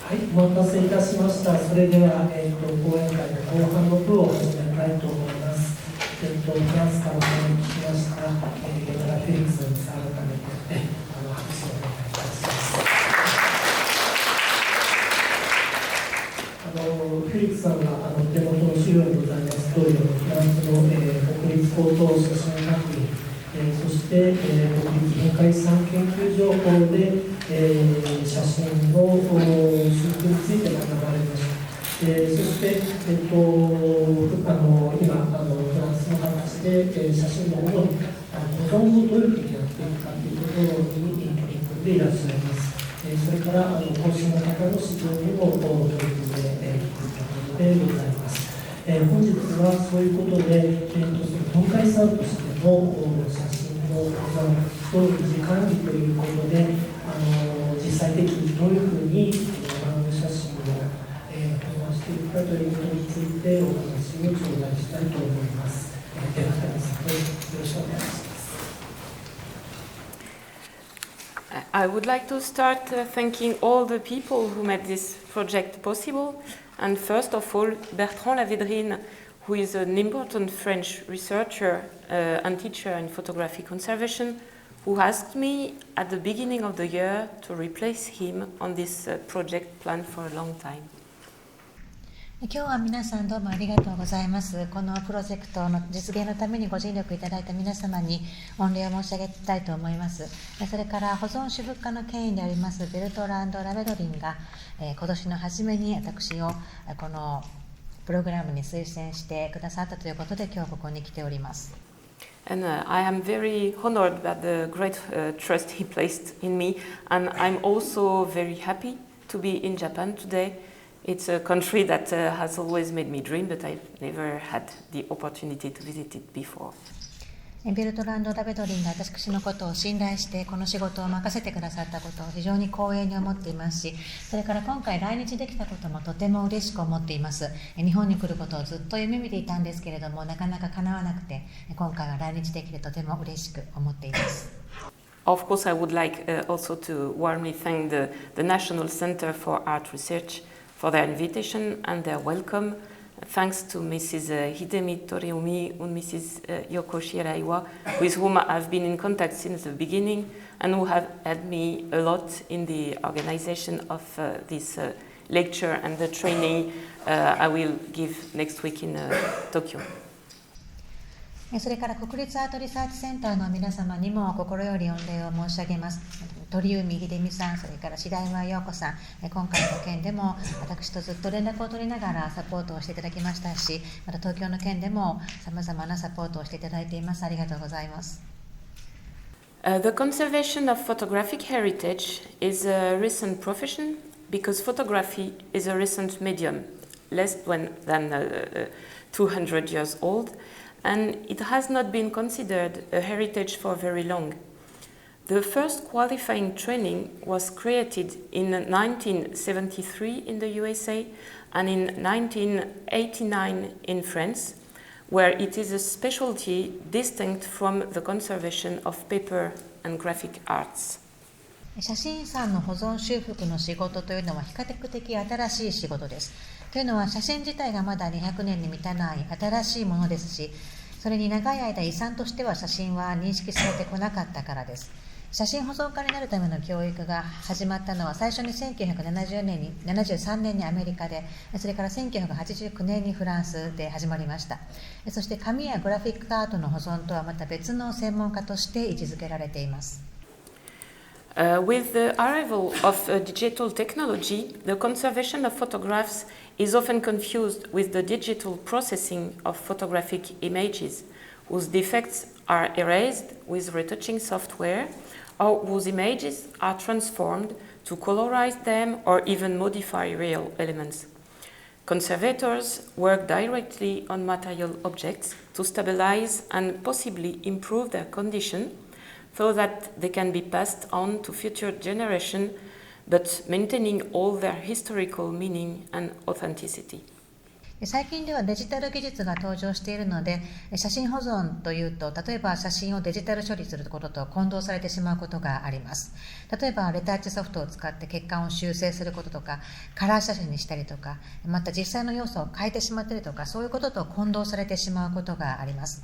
はい、お待たせいたしました。それでは、講演会の後半の部を始めたいと思います。フランスからお招きしました、ゲノラ・フェリックスさん、改めて、拍手をお願いいたします。フェリックスさんが手元の資料にございます通り、フランスの、国立高等写真学院、そして、国立文化遺産研究所で、写真の修復について学ばれました。そして、今フランスの話で、写真の保存をどういうふうにやっていくかというところに取り組んでいらっしゃいます。それから講師の方の指導にも取り組んでいくということでございます。本日はそういうことで、文化遺産としての写真の保存と維持管理ということで、実際的にどういうふうにアナログ写真を保存していくかということについてお話を頂戴したいと思います。では、谷さん、よろしくお願いします。I would like to start thanking all the people who made this project possible, and first of all, Bertrand Lavédrine, who is an important French researcher and teacher in photography conservation, who asked me at the beginning of the year to replace him on this project planned for a long time. 今日は皆さんどうもありがとうございます。このプロジェクトの実現のためにご尽力いただいた皆様に御礼を申し上げたいと思います。それから保存修復家の権威でありますベルトランド・ラベドリンが今年の初めに私をこのプログラムに推薦してくださったということで今日ここに来ております。And I am very honored by the great trust he placed in me, and I'm also very happy to be in Japan today.It's a country that has always made me dream, but I've never had the opportunity to visit it before. ベルトランド・ラベドリンが私のことを信頼してこの仕事を任せてくださったことを非常に光栄に思っていますし、それから今回来日できたこともとても嬉しく思っています。日本に来ることをずっと夢見ていたんですけれどもなかなか叶わなくて今回は来日できてとても嬉しく思っています。Of course, I would like also to warmly thank the National Center for Art Research.For their invitation and their welcome, thanks to Mrs. Hidemi Toriumi and Mrs. Yoko SHIRAIWA, with whom I've been in contact since the beginning and who have helped me a lot in the organization of this lecture and the training I will give next week in Tokyo.それから国立アートリサーチセンターの皆様にも心より御礼を申し上げます。鳥海秀美さん、それから白岩陽子さん、今回の件でも私とずっと連絡を取りながらサポートをしていただきましたし、また東京の件でもさまざまなサポートをしていただいています。ありがとうございます。The conservation of photographic heritage is a recent profession because photography is a recent medium, less than 200 years old.And it has not been considered a heritage for very long. The first qualifying training was created in 1973 in the USA and in 1989 in France, where it is a specialty distinct from the conservation of paper and graphic arts. 写真遺産の保存修復の仕事というのは比較的新しい仕事です。というのは写真自体がまだ200年に満たない新しいものですし、それに長い間遺産としては写真は認識されてこなかったからです。写真保存家になるための教育が始まったのは最初に1973年にアメリカで、それから1989年にフランスで始まりました。そして紙やグラフィックアートの保存とはまた別の専門家として位置づけられています。With the arrival of digital technology, the conservation of photographs is often confused with the digital processing of photographic images, whose defects are erased with retouching software, or whose images are transformed to colorize them or even modify real elements. Conservators work directly on material objects to stabilize and possibly improve their condition,so that they can be passed on to future generations, but maintaining all their historical meaning and authenticity. 最近ではデジタル技術が登場しているので、写真保存というと、例えば写真をデジタル処理することと混同されてしまうことがあります。例えばレタッチソフトを使って血管を修正することとか、カラー写真にしたりとか、また実際の要素を変えてしまったりとか、そういうことと混同されてしまうことがあります。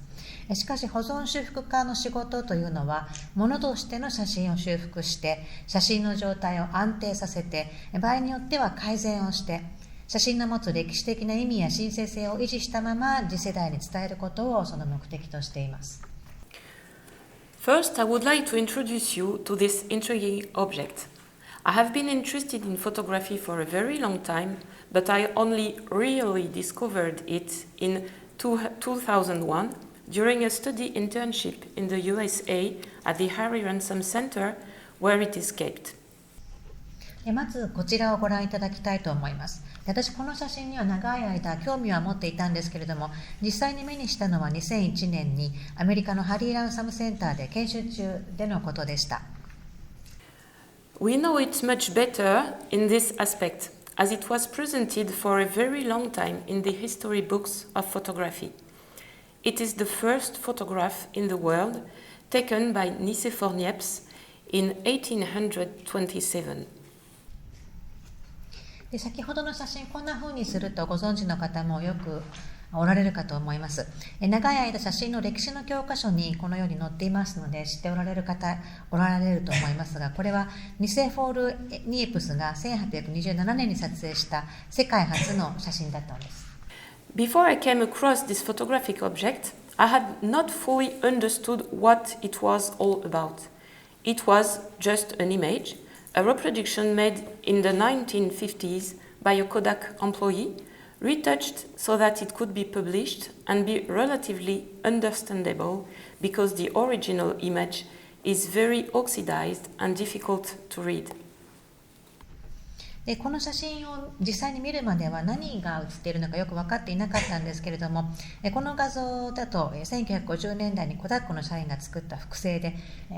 しかし保存修復家の仕事というのは、物としての写真を修復して、写真の状態を安定させて、場合によっては改善をして、写真の持つ歴史的な意味や神聖性を維持したまま次世代に伝えることをその目的としています。First, I would like to introduce you to this intriguing object. I have been interested in photography for a very long time, but I only really discovered it in 2001 during a study internship in the USA at the Harry Ransom Center, where it is kept. まずこちらをご覧いただきたいと思います。私この写真には長い間興味は持っていたんですけれども、実際に目にしたのは2001年にアメリカのハリー・ランサムセンターで研修中でのことでした。We know it much better in this aspect, as it was presented for a very long time in the history books of photography. It is the first photograph in the world taken by Nicéphore Niepce in 1827. で先ほどの写真こんな風にするとご存知の方もよくおられるかと思います。長い間写真の歴史の教科書にこのように載っていますので知っておられる方おられると思いますが、これはニセフォール・ニエプスが1827年に撮影した世界初の写真だったんです。Before I came across this photographic object, I had not fully understood what it was all about. It was just an image.A reproduction made in the 1950s by a Kodak employee, retouched so that it could be published and be relatively understandable because the original image is very oxidized and difficult to read. でこの写真を実際に見るまでは何が写っているのかよく分かっていなかったんですけれども、この画像だと1950年代にコダックの社員が作った複製で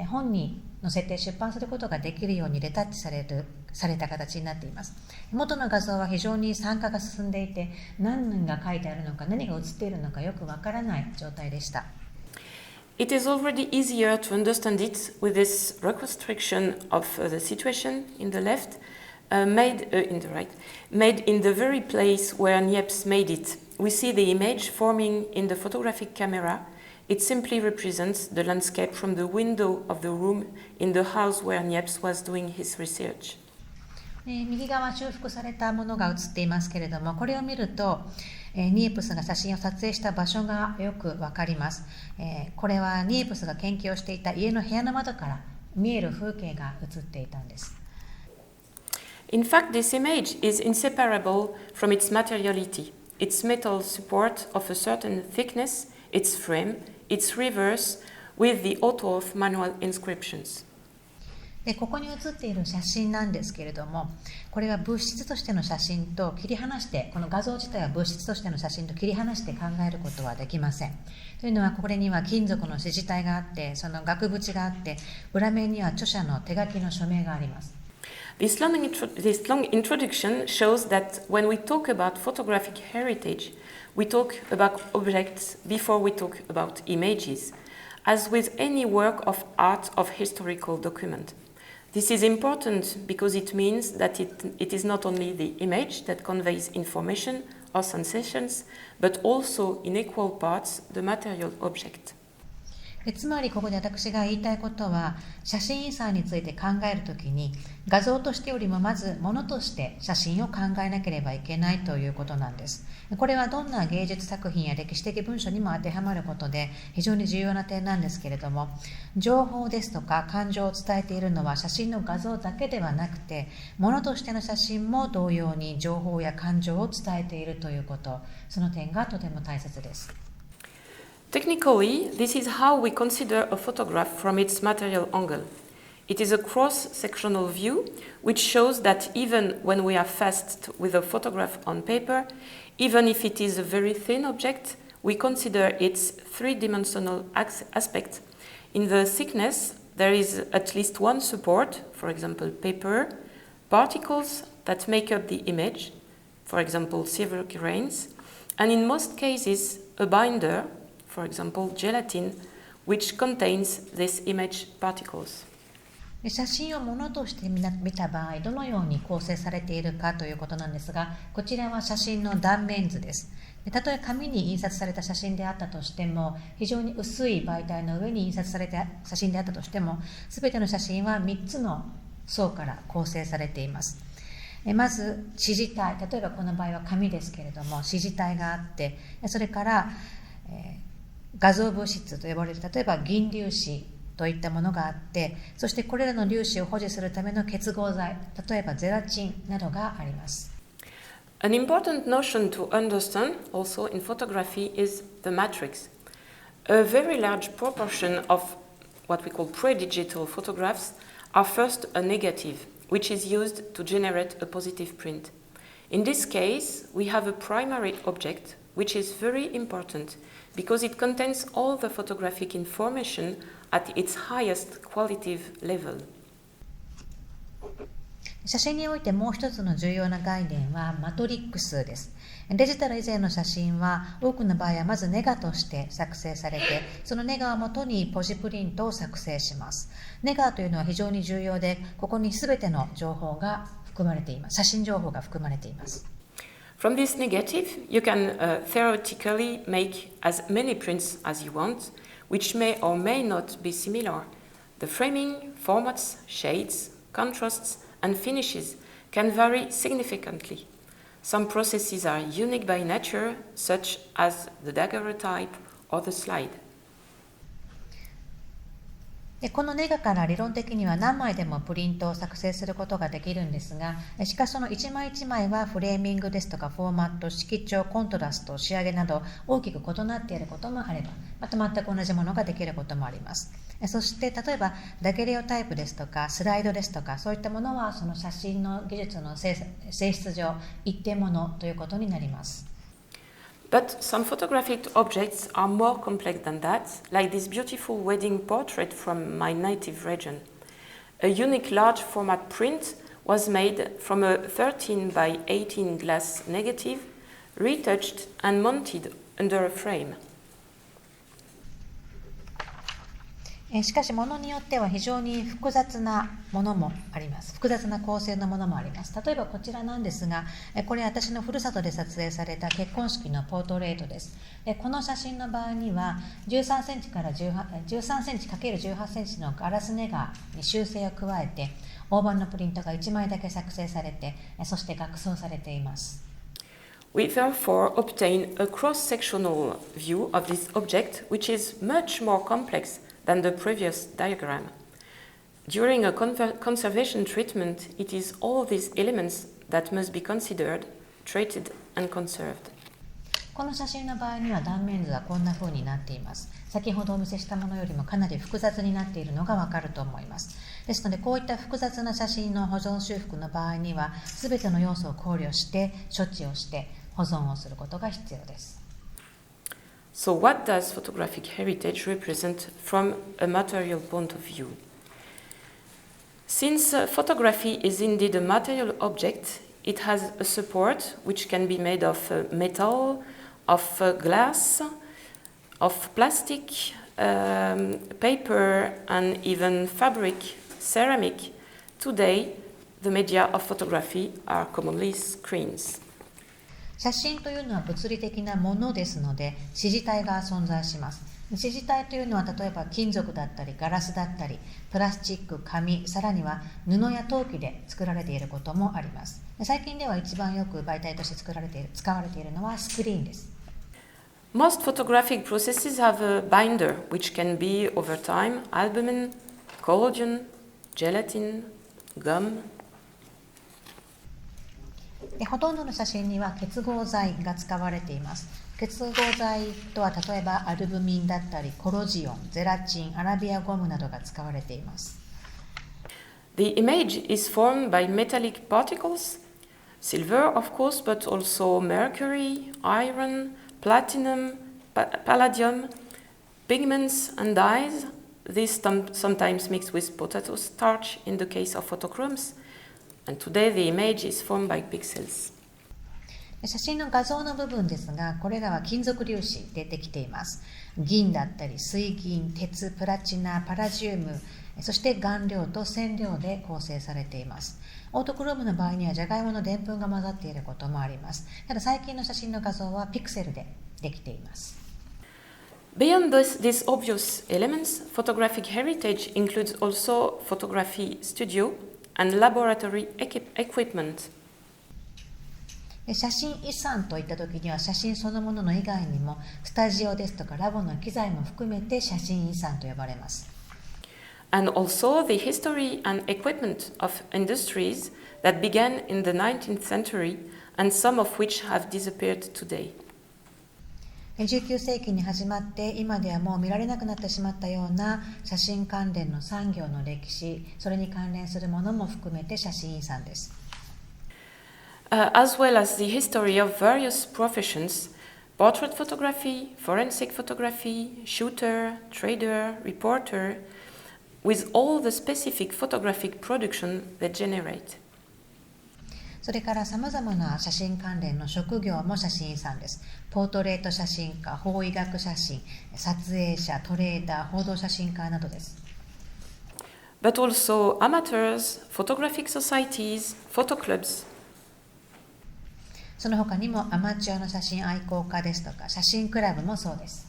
本に載せて出版することができるようにレタッチされた形になっています。元の画像は非常に酸化が進んでいて、何が書いてあるのか何が写っているのかよく分からない状態でした。It is already easier to understand it with this reconstruction of the situation in the left.Made in the right, made in the very place where Niepce made it. We see the image forming in the photographic camera. It simply represents the landscape from the window of the room in the house where Niepce was doing his research. 右側修復されたものが写っていますけれども、これを見るとニエプスが写真を撮影した場所がよくわかります。これはニエプスが研究をしていた家の部屋の窓から見える風景が写っていたんです。In fact, this image is inseparable from its materiality, its metal support of a certain thickness, its frame, its reverse, with the auto of manual inscriptions. でここに写っている写真なんですけれども、これは物質としての写真と切り離して、この画像自体は物質としての写真と切り離して考えることはできません。というのは、これには金属の指示体があって、その額縁があって、裏面には著者の手書きの署名があります。This long introduction shows that when we talk about photographic heritage, we talk about objects before we talk about images, as with any work of art of historical document. This is important because it means that it is not only the image that conveys information or sensations, but also in equal parts the material object.つまりここで私が言いたいことは、写真遺産について考えるときに画像としてよりもまず物として写真を考えなければいけないということなんです。これはどんな芸術作品や歴史的文書にも当てはまることで非常に重要な点なんですけれども、情報ですとか感情を伝えているのは写真の画像だけではなくて、物としての写真も同様に情報や感情を伝えているということ、その点がとても大切です。Technically, this is how we consider a photograph from its material angle. It is a cross-sectional view, which shows that even when we are faced with a photograph on paper, even if it is a very thin object, we consider its three-dimensional aspect. In the thickness, there is at least one support, for example, paper, particles that make up the image, for example, silver grains, and in most cases a binder, for example gelatin, which contains these image particles. 写真を物として見た場合、どのように構成されているかということなんですが、こちらは写真の断面図です。たとえ紙に印刷された写真であったとしても、非常に薄い媒体の上に印刷された写真であったとしても、すべての写真は3つの層から構成されています。まず指示体、例えばこの場合は紙ですけれども、指示体があって、それから、画像物質と呼ばれる、例えば銀粒子といったものがあって、そしてこれらの粒子を保持するための結合剤、例えばゼラチンなどがあります。An important notion to understand also in photography is the matrix. A very large proportion of what we call pre-digital photographs are first a negative, which is used to generate a positive print. In this case, we have a primary object, which is very important because it contains all the photographic information at its highest qualitative level. 写真においてもう一つの重要な概念はマトリックスです。デジタル以前の写真は多くの場合はまずネガとして作成されて、そのネガをもとにポジプリントを作成します。ネガというのは非常に重要で、ここに全ての情報が含まれています。写真情報が含まれています。From this negative, you can theoretically make as many prints as you want, which may or may not be similar. The framing, formats, shades, contrasts, and finishes can vary significantly. Some processes are unique by nature, such as the daguerreotype or the slide. このネガから理論的には何枚でもプリントを作成することができるんですが、しかしその一枚一枚はフレーミングですとかフォーマット、色調、コントラスト、仕上げなど大きく異なっていることもあれば、また全く同じものができることもあります。そして例えばダゲレオタイプですとかスライドですとか、そういったものはその写真の技術の性質上一定ものということになります。But some photographic objects are more complex than that, like this beautiful wedding portrait from my native region. A unique large format print was made from a 13 by 18 glass negative, retouched and mounted under a frame. しかし物によっては非常に複雑なものもあります。複雑な構成のものもあります。例えばこちらなんですが、これ私のふるさとで撮影された結婚式のポートレートです。この写真の場合には13センチから13センチ ×18 センチのガラスネガに修正を加えて、大判のプリントが1枚だけ作成されて、そして額装されています。We therefore obtain a cross-sectional view of this object, which is much more complex than the previous diagram. During a conservation treatment, it is all these elements that must be considered, treated, and conserved. この写真の場合には断面図はこんな風になっています。先ほどお見せしたものよりもかなり複雑になっているのがわかると思います。ですのでこういった複雑な写真の保存修復の場合には全ての要素を考慮して処置をして保存をすることが必要です。So what does photographic heritage represent from a material point of view? Since photography is indeed a material object, it has a support which can be made of metal, of glass, of plastic, paper, and even fabric, ceramic. Today, the media of photography are commonly screens. 写真というのは物理的なものですので指示体が存在します。指示体というのは例えば金属だったりガラスだったりプラスチック、紙、さらには布や陶器で作られていることもあります。最近では一番よく媒体として使われているのはスクリーンです。Most photographic processes have a binder, which can be over time albumin, collodion, gelatin, gum. ほとんどの写真には結合剤が使われています。結合剤とは例えばアルブミンだったりコロジオン、ゼラチン、アラビアゴムなどが使われています。The image is formed by metallic particles, silver of course, but also mercury, iron, platinum, palladium, pigments and dyes. This sometimes mixed with potato starch in the case of photochromes. And today the image is formed by pixels. 写真の画像の部分ですが、これらは金属粒子でできています。銀だったり水銀、鉄、プラチナ、パラジウム、そして顔料と染料で構成されています。オートクロームの場合にはジャガイモのでんぷんが混ざっていることもあります。ただ最近の写真の画像はピクセルでできています。Beyond these obvious elements, photographic heritage includes also photography studio and laboratory equipment. 写真遺産といったときには写真そのものの以外にもスタジオですとかラボの機材も含めて写真遺産と呼ばれます。And also the history and equipment of industries that began in the 19th century and some of which have disappeared today. 19世紀に始まって今ではもう見られなくなってしまったような写真関連の産業の歴史、それに関連するものも含めて写真遺産です。As well as the history of various professions, portrait photography, forensic photography, shooter, trader, reporter, with all the specific photographic production they generate. それからさまざまな写真関連の職業も写真遺産です。ポートレート写真家、法医学写真、撮影者、トレーダー、報道写真家などです。But also amateurs, photographic societies, photo clubs. その他にもアマチュアの写真愛好家ですとか写真クラブもそうです。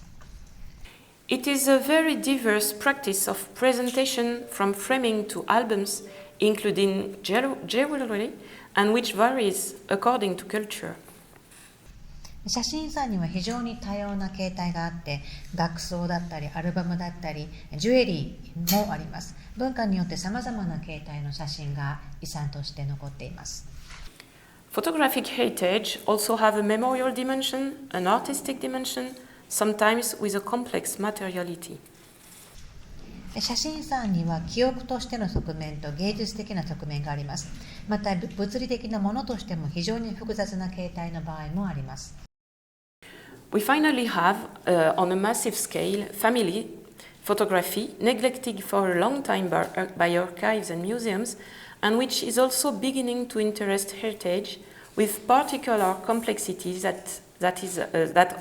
It is a very diverse practice of presentation from framing to albums, including jewelry, and which varies according to culture. 写真遺産には非常に多様な形態があって、額装だったりアルバムだったりジュエリーもあります。文化によってさまざまな形態の写真が遺産として残っています。Photographic heritage also have a memorial dimension, an artistic dimension, sometimes with a complex materiality. 写真遺産には記憶としての側面と芸術的な側面があります。また物理的なものとしても非常に複雑な形態の場合もあります。We finally have, on a massive scale, family photography, neglected for a long time by archives and museums, and which is also beginning to interest heritage with particular complexities that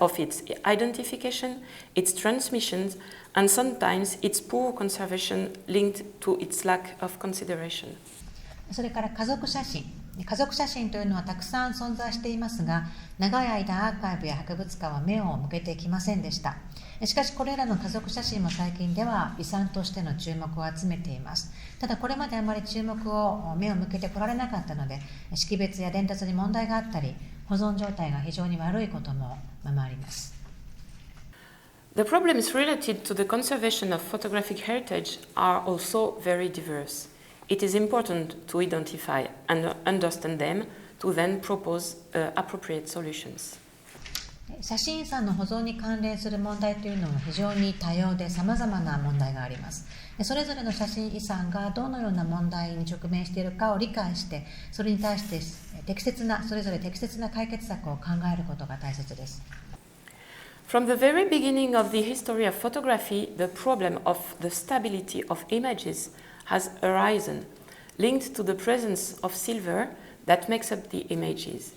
of its identification, its transmission, and sometimes its poor conservation linked to its lack of consideration. それから家族写真。家族写真というのはたくさん存在していますが、長い間アーカイブや博物館は目を向けてきませんでした。しかしこれらの家族写真も最近では遺産としての注目を集めています。ただこれまであまり目を向けてこられなかったので、識別や伝達に問題があったり、保存状態が非常に悪いこともあります。The problems related to the conservation of photographic heritage are also very diverse. It is important to identify and understand them to then propose appropriate solutions. 写真遺産の保存に関連する問題というのも非常に多様で様々な問題があります。それぞれの写真遺産がどのような問題に直面しているかを理解して、それに対してそれぞれ適切な解決策を考えることが大切です。From the very beginning of the history of photography, the problem of the stability of images has arisen, linked to the presence of silver that makes up the images.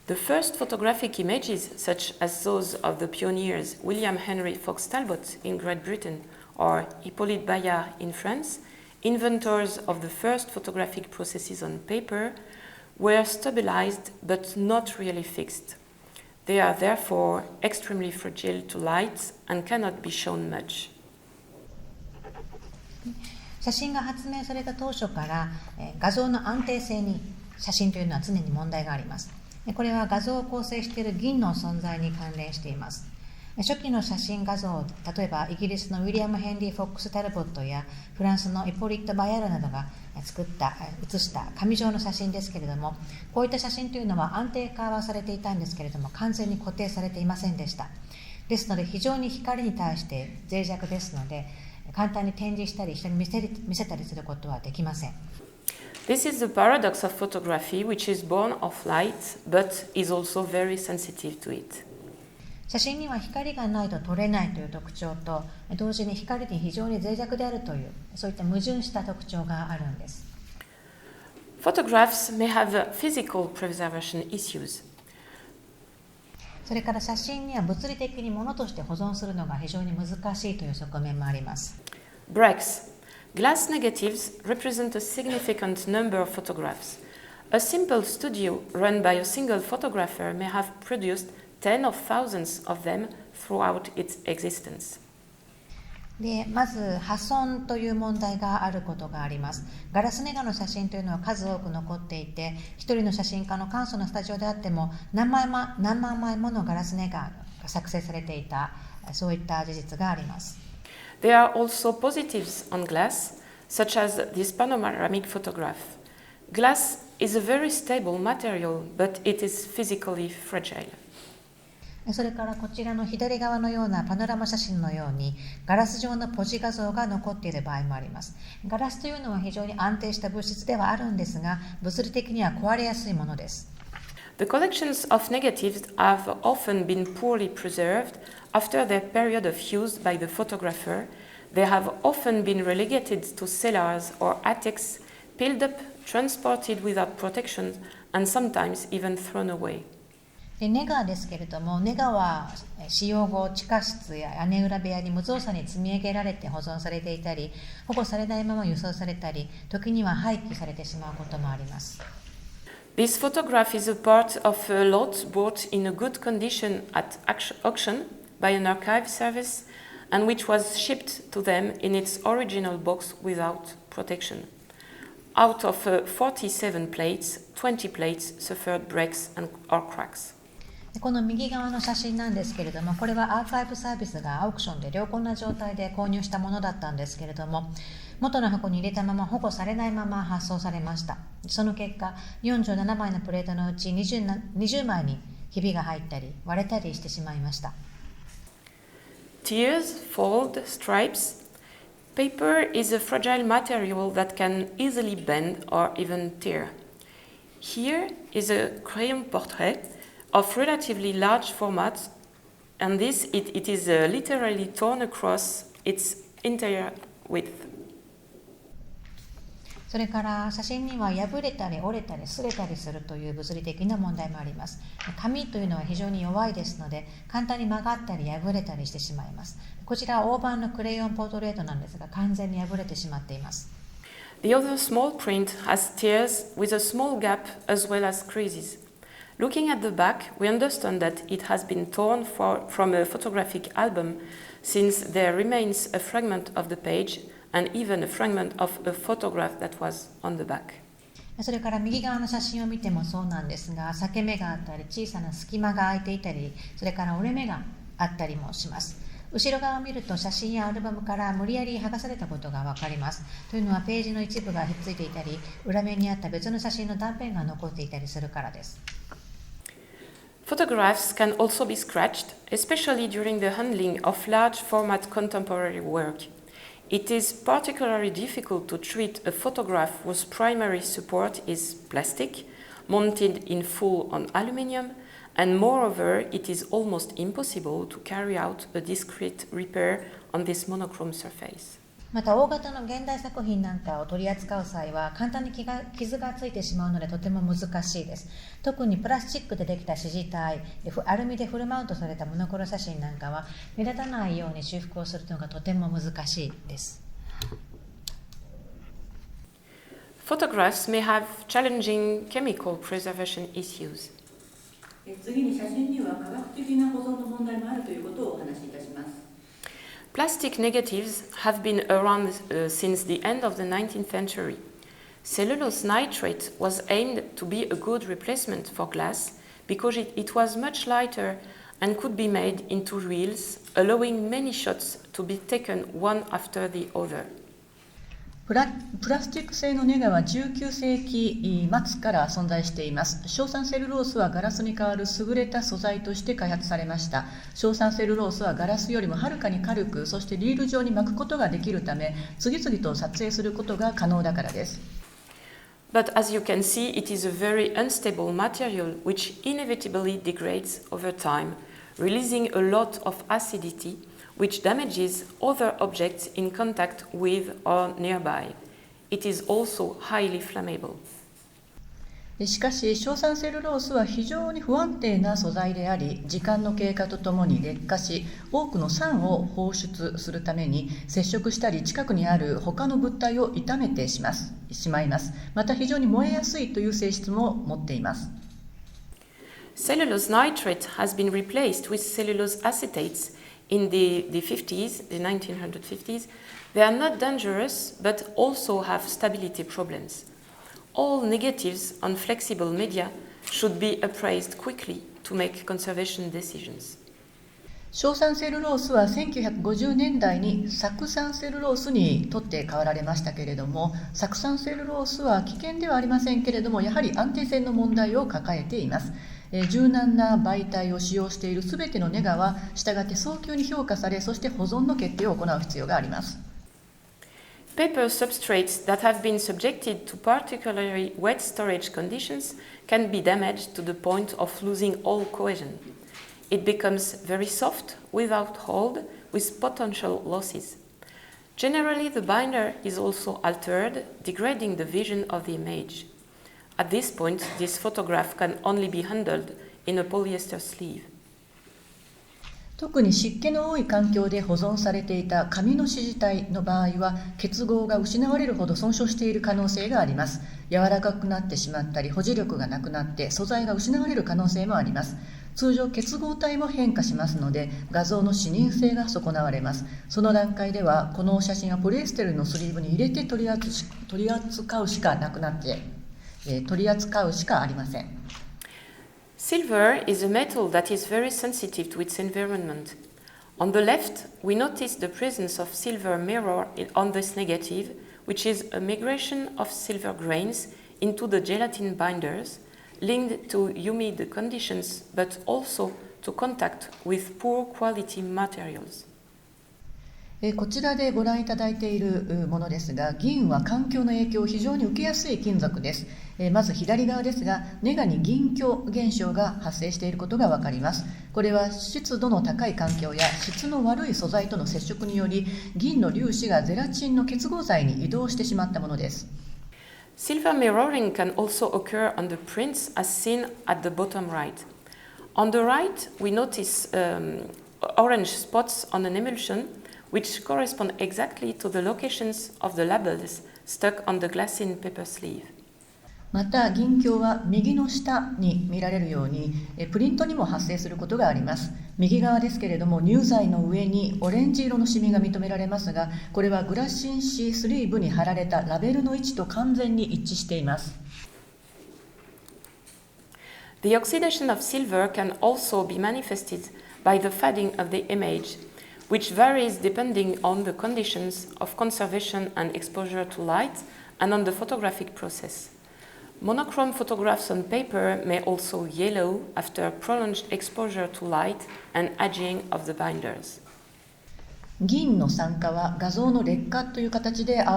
The first photographic images, such as those of the pioneers William Henry Fox Talbot in Great Britain or Hippolyte Bayard in France, inventors of the first photographic processes on paper, were stabilized but not really fixed. They are therefore extremely fragile to light and cannot be shown much. 写真が発明された当初から画像の安定性に写真というのは常に問題があります。これは画像を構成している銀の存在に関連しています。初期の写真画像、例えばイギリスのウィリアム・ヘンリー・フォックス・タルボットやフランスのイポリット・バヤールなどが写した紙状の写真ですけれども、こういった写真というのは安定化はされていたんですけれども、完全に固定されていませんでした。ですので非常に光に対して脆弱ですので、簡単に展示したり人に見せたりすることはできません。This is the paradox of photography, which is born of light, but is also very sensitive to it. 写真には光がないと撮れないという特徴と、同時に光に非常に脆弱であるという、そういった矛盾した特徴があるんです。Photographs may have physical preservation issues. それから写真には物理的に物として保存するのが非常に難しいという側面もあります。Breaks. Glass negatives represent a significant number of photographs. A simple studio run by a single photographer may have produced tens of thousands of them throughout its existence. でまず破損という問題があることがあります。ガラスネガの写真というのは数多く残っていて、一人の写真家の簡素なスタジオであっても何万枚ものガラスネガが作成されていた、そういった事実があります。There are also positives on glass, such as this panoramic photograph. Glass is a very stable material, but it is physically fragile. それからこちらの左側のようなパノラマ写真のようにガラス状のポジ画像が残っている場合もあります。ガラスというのは非常に安定した物質ではあるんですが、物理的には壊れやすいものです。The collections of negatives have often been poorly preserved after their period of use by the photographer. They have often been relegated to cellars or attics, piled up, transported without protection, and sometimes even thrown away. でネガですけれども、ネガは使用後地下室や屋根裏部屋に無造作に積み上げられて保存されていたり、保護されないまま輸送されたり、時には廃棄されてしまうこともあります。This photograph is a part of a lot bought in a good condition at auction by an archive service and which was shipped to them in its original box without protection. Out of 47 plates, 20 plates suffered breaks or cracks. この右側の写真なんですけれども、これはアーカイブサービスがアウクションで良好な状態で購入したものだったんですけれども、元の箱に入れたまま保護されないまま発送されました。その結果、47枚のプレートのうち 20枚にひびが入ったり割れたりしてしまいました。Tears, fold, stripes. Paper is a fragile material that can easily bend or even tear. Here is a crayon portrait of relatively large format, and it is literally torn across its entire width. それから写真には破れたり折れたり擦れたりするという物理的な問題もあります。紙というのは非常に弱いですので、簡単に曲がったり破れたりしてしまいます。こちらは大判のクレヨンポートレートなんですが、完全に破れてしまっています。The other small print has tears with a small gap as well as creases. Looking at the back, we understand that it has been torn from a photographic album, since there remains a fragment of the page and even a fragment of a photograph that was on the back. それから右側の写真を見てもそうなんですが、裂け目があったり小さな隙間が空いていたり、それから折れ目があったりもします。後ろ側を見ると写真やアルバムから無理やり剥がされたことが分かります。というのはページの一部がひっついていたり、裏面にあった別の写真の断片が残っていたりするからです。Photographs can also be scratched, especially during the handling of large format contemporary work. It is particularly difficult to treat a photograph whose primary support is plastic, mounted in full on aluminium, and moreover, it is almost impossible to carry out a discrete repair on this monochrome surface. また大型の現代作品なんかを取り扱う際は簡単に傷がついてしまうのでとても難しいです。特にプラスチックでできた支持体、アルミでフルマウントされたモノクロ写真なんかは目立たないように修復をするのがとても難しいです。Photographs may have challenging chemical preservation issues. 次に写真には科学的な保存の問題もあるということをお話しいたします。Plastic negatives have been around since the end of the 19th century. Cellulose nitrate was aimed to be a good replacement for glass because it was much lighter and could be made into reels, allowing many shots to be taken one after the other. プラスチック製のネガは19世紀末から存在しています。硝酸セルロースはガラスに代わる優れた素材として開発されました。硝酸セルロースはガラスよりもはるかに軽く、そしてリール状に巻くことができるため、次々と撮影することが可能だからです。But as you can see, it is a very unstable material which inevitably degrades over time, releasing a lot of acidity,which damages other objects in contact with or nearby. It is also highly flammable. しかし硝酸セルロースは非常に不安定な素材であり、時間の経過とともに劣化し、多くの酸を放出するために接触したり近くにある他の物体を傷めてしまいます。また非常に燃えやすいという性質も持っています。Cellulose nitrate has been replaced with cellulose acetates in the 50s, the 1950s. They are not dangerous, but also have stability problems. All negatives on flexible media should be appraised quickly to make conservation decisions. 硝酸セルロースは1950年代に酢酸セルロースにとって変わられましたけれども、酢酸セルロースは危険ではありませんけれども、やはり安定性の問題を抱えています。柔軟な媒体を使用しているすべてのネガはしたがって早急に評価され、そして保存の決定を行う必要があります。Paper substrates that have been subjected to particularly wet storage conditions can be damaged to the point of losing all cohesion. It becomes very soft without hold, with potential losses. Generally, the binder is also altered, degrading the vision of the image. At this point, this photograph can only be handled in a polyester sleeve. 特に湿気の多い環境で保存されていた紙の紙体の場合は、結合が失われるほど損傷している可能性があります。柔らかくなってしまったり、保持力がなくなって素材が失われる可能性もあります。通常結合体も変化しますので、画像の視認性が損なわれます。その段階では、この写真はポリエステルのスリーブに入れて取り扱うしかありません。Silver is a metal that is very sensitive to its environment. On the left, we notice the presence of silver mirror on this negative, which is a migration of silver grains into the gelatin binders, linked to humid conditions, but also to contact with poor quality materials. こちらでご覧いただいているものですが、銀は環境の影響を非常に受けやすい金属です。まず左側ですが、ネガに銀鏡現象が発生していることがわかります。これは湿度の高い環境や質の悪い素材との接触により、銀の粒子がゼラチンの結合剤に移動してしまったものです。Silver mirroring can also occur on the prints as seen at the bottom right. On the right, we notice orange spots on an emulsion,which correspond exactly to the locations of the labels stuck on the glassine paper sleeve. また銀鏡は右の下に見られるようにプリントにも発生することがあります。右側ですけれども、乳剤の上にオレンジ色のシミが認められますが、これはグラシン紙スリーブに貼られたラベルの位置と完全に一致しています。The oxidation of silver can also be manifested by the fading of the image,which varies depending on the conditions of conservation and exposure to light and on the photographic process. Monochrome photographs on paper may also yellow after prolonged exposure to light and aging of the binders. 銀の酸化は画像の劣化という形で現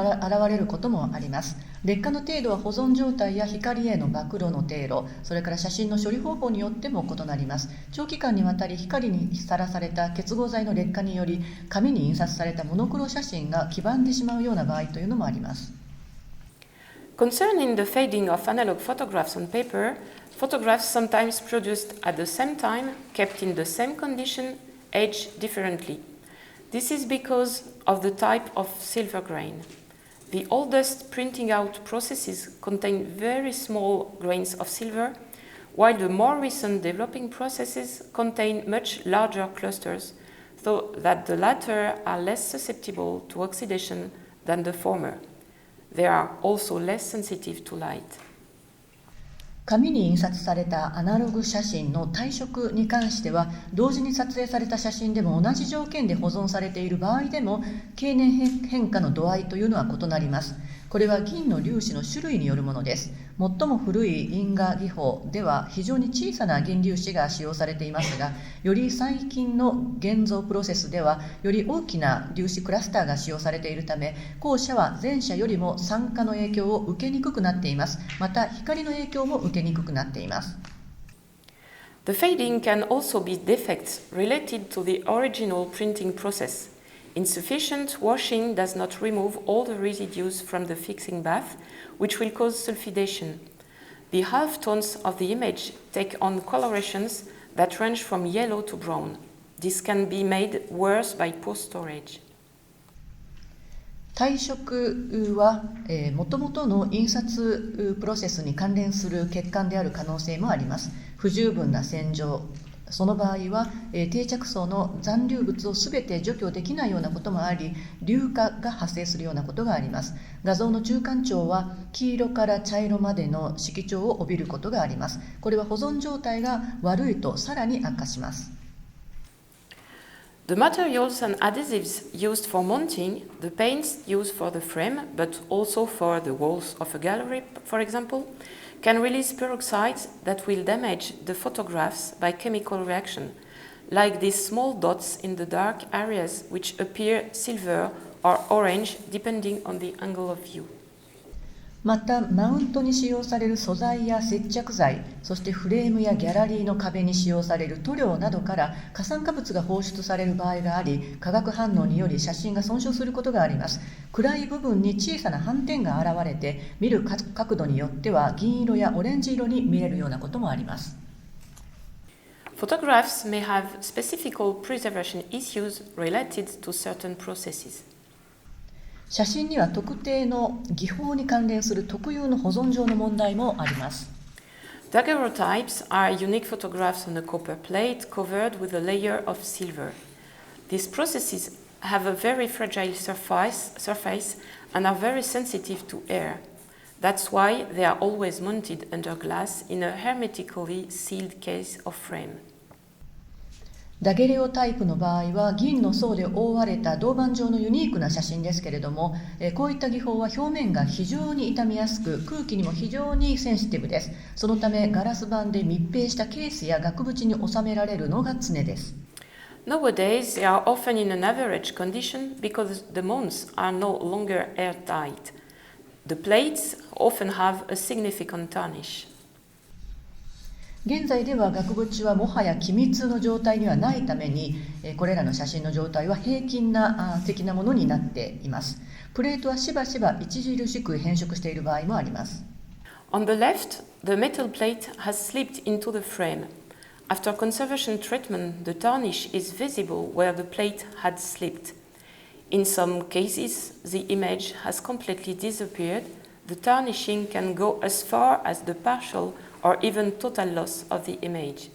れることもあります。劣化の程度は保存状態や光への暴露の程度、それから写真の処理方法によっても異なります。長期間にわたり光にさらされた結合剤の劣化により、紙に印刷されたモノクロ写真が黄ばんでしまうような場合というのもあります。Concerning the fading of analog photographs on paper, photographs sometimes produced at the same time, kept in the same condition, age differently. This is because of the type of silver grain. The oldest printing out processes contain very small grains of silver, while the more recent developing processes contain much larger clusters, so that the latter are less susceptible to oxidation than the former. They are also less sensitive to light. 紙に印刷されたアナログ写真の退色に関しては、同時に撮影された写真でも同じ条件で保存されている場合でも、経年変化の度合いというのは異なります。これは銀の粒子の種類によるものです。最も古い印画技法では非常に小さな銀粒子が使用されていますが、より最近の現像プロセスではより大きな粒子クラスターが使用されているため、後者は前者よりも酸化の影響を受けにくくなっています。また光の影響も受けにくくなっています。The fading can also be defects related to the original printing process. Insufficient washing does not remove all the residues from the fixing bath, which will cause sulfidation. The halftones of the image take on colorations that range from yellow to brown. This can be made worse by poor storage. 退色はもともとの印刷プロセスに関連する欠陥である可能性もあります。不十分な洗浄、その場合は定着層の残留物をすべて除去できないようなこともあり、硫化が発生するようなことがあります。画像の中間調は黄色から茶色までの色調を帯びることがあります。これは保存状態が悪いとさらに悪化します。The materials and adhesives used for mounting, the paints used for the frame, but also for the walls of a gallery, for example, can release peroxides that will damage the photographs by chemical reaction, like these small dots in the dark areas which appear silver or orange depending on the angle of view. またマウントに使用される素材や接着剤、そしてフレームやギャラリーの壁に使用される塗料などから過酸化物が放出される場合があり、化学反応により写真が損傷することがあります。暗い部分に小さな斑点が現れて、見る角度によっては銀色やオレンジ色に見えるようなこともあります。Photographs may have specific preservation issues related to certain processes. 写真には特定の技法に関連する特有の保存上の問題もあります。Daguerreotypes are unique photographs on a copper plate covered with a layer of silver. These processes have a very fragile surface and are very sensitive to air. That's why they are always mounted under glass in a hermetically sealed case of frame. ダゲレオタイプの場合は銀の層で覆われた銅板状のユニークな写真ですけれども、こういった技法は表面が非常に傷みやすく、空気にも非常にセンシティブです。そのためガラス板で密閉したケースや額縁に収められるのが常です。Nowadays, they are often in an average condition because the mounts are no longer airtight. The plates often have a significant tarnish. 現在では額縁はもはや機密の状態にはないために、これらの写真の状態は平均な的なものになっています。プレートはしばしば著しく変色している場合もあります。On the left, the metal plate has slipped into the frame. After conservation treatment, the tarnish is visible where the plate had slipped. In some cases, the image has completely disappeared. The tarnishing can go as far as the partial or even total loss of the image.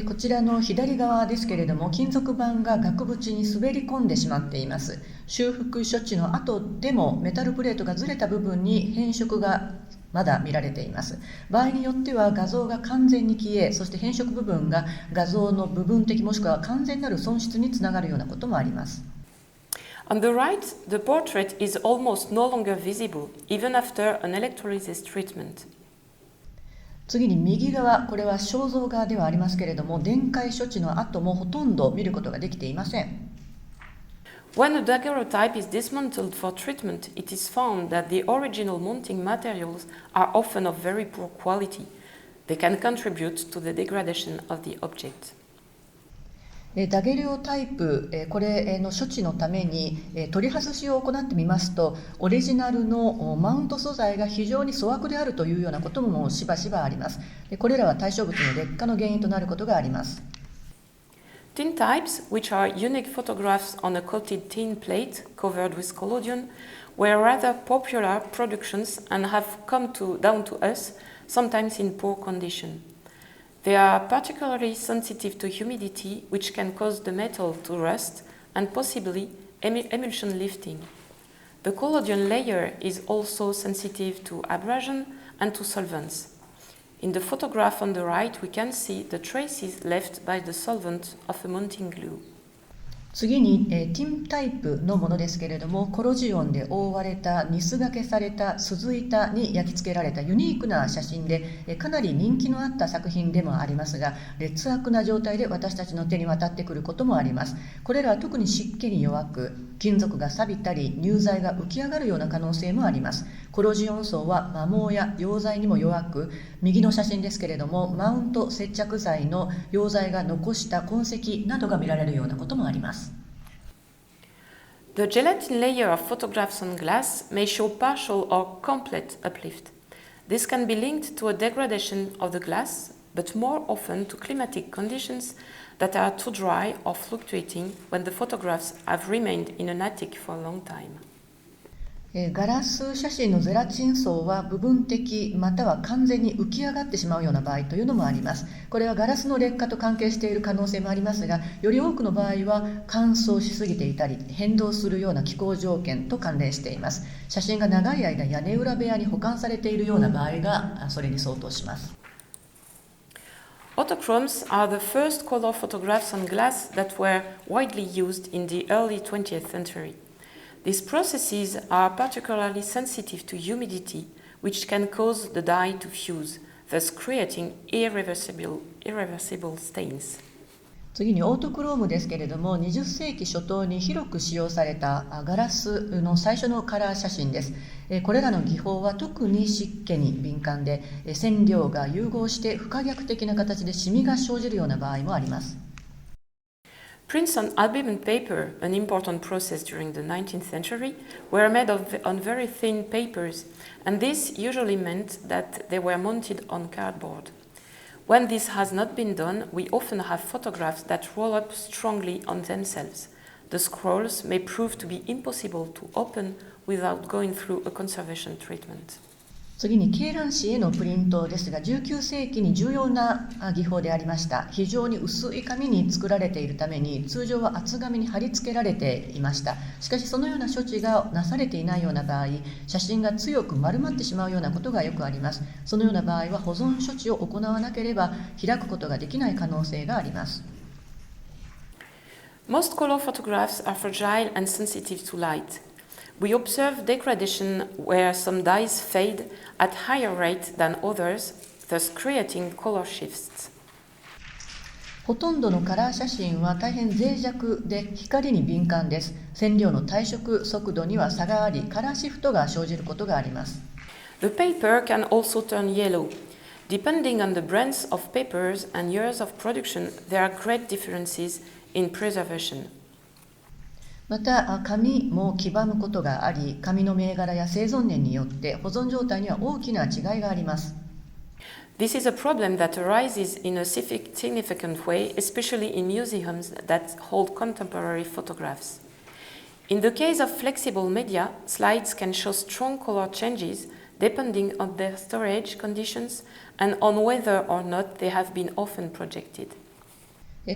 こちらの左側ですけれども、金属板が額縁に滑り込んでしまっています。修復処置の後でもメタルプレートがずれた部分に変色がまだ見られています。場合によっては画像が完全に消え、そして変色部分が画像の部分的もしくは完全なる損失につながるようなこともあります。On the right, the portrait is almost no longer visible, even after an electrolysis treatment. 次に右側、これは肖像画ではありますけれども、電解処置の後もほとんど見ることができていません。When a daguerreotype is dismantled for treatment, it is found that the original mounting materials are often of very poor quality. They can contribute to the degradation of the object. ダゲレオタイプ、これの処置のために取り外しを行ってみますと、オリジナルのマウント素材が非常に粗悪であるというようなこともしばしばあります。これらは対象物の劣化の原因となることがあります。Tin types, which are unique photographs on a coated tin plate covered with collodion, were rather popular productions and have come down to us, sometimes in poor condition. They are particularly sensitive to humidity, which can cause the metal to rust and possibly emulsion lifting. The collodion layer is also sensitive to abrasion and to solvents. In the photograph on the right, we can see the traces left by the solvent of a mounting glue. 次にティンタイプのものですけれども、コロジオンで覆われたニスがけされた鈴板に焼き付けられたユニークな写真で、かなり人気のあった作品でもありますが、劣悪な状態で私たちの手に渡ってくることもあります。これらは特に湿気に弱く、金属が錆びたり乳剤が浮き上がるような可能性もあります。コロジオン層は摩耗や溶剤にも弱く、右の写真ですけれども、マウント接着剤の溶剤が残した痕跡などが見られるようなこともあります。The gelatin layer of photographs on glass may show partial or complete uplift. This can be linked to a degradation of the glass, but more often to climatic conditions that are too dry or fluctuating when the photographs have remained in an attic for a long time. ガラス写真のゼラチン層は部分的または完全に浮き上がってしまうような場合というのもあります。これはガラスの劣化と関係している可能性もありますが、より多くの場合は乾燥しすぎていたり変動するような気候条件と関連しています。写真が長い間屋根裏部屋に保管されているような場合がそれに相当します。Autochromes are the first color photographs on glass that were widely used in the early 20th century. These processes are particularly sensitive to humidity, which can cause the dye to fuse, thus creating irreversible stains. 次にオートクロームですけれども、20世紀初頭に広く使用されたガラスの最初のカラー写真です。これらの技法は特に湿気に敏感で、染料が融合して不可逆的な形でシミが生じるような場合もあります。Prints on albumen paper, an important process during the 19th century, were made on very thin papers, and this usually meant that they were mounted on cardboard. When this has not been done, we often have photographs that roll up strongly on themselves. The scrolls may prove to be impossible to open without going through a conservation treatment. 次に鶏卵紙へのプリントですが、19世紀に重要な技法でありました。非常に薄い紙に作られているために、通常は厚紙に貼り付けられていました。しかしそのような処置がなされていないような場合、写真が強く丸まってしまうようなことがよくあります。そのような場合は保存処置を行わなければ開くことができない可能性があります。Most color photographs are fragile and sensitive to light.We observe degradation where some dyes fade at higher rate than others, thus creating color shifts. ほとんどのカラー写真は大変脆弱で光に敏感です。染料の退色速度には差があり、カラーシフトが生じることがあります。The paper can also turn yellow. Depending on the brands of papers and years of production, there are great differences in preservation.また紙も黄ばむことがあり、紙の銘柄や製造年によって保存状態には大きな違いがあります。This is a problem that arises in a significant way, especially in museums that hold contemporary photographs. In the case of flexible media, slides can show strong color changes depending on their storage conditions and on whether or not they have been often projected.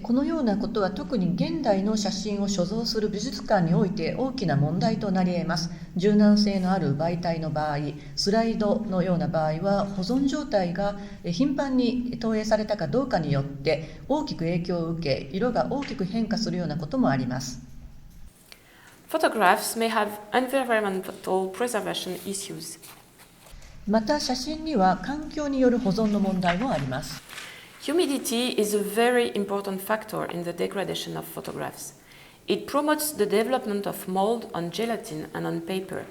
このようなことは特に現代の写真を所蔵する美術館において大きな問題となり得ます。柔軟性のある媒体の場合、スライドのような場合は保存状態が頻繁に投影されたかどうかによって大きく影響を受け、色が大きく変化するようなこともあります。Photographs may have environmental preservation issues. また写真には環境による保存の問題もあります。Humidity is a very important factor in the degradation of photographs. It promotes the development of mold on gelatin and on paper.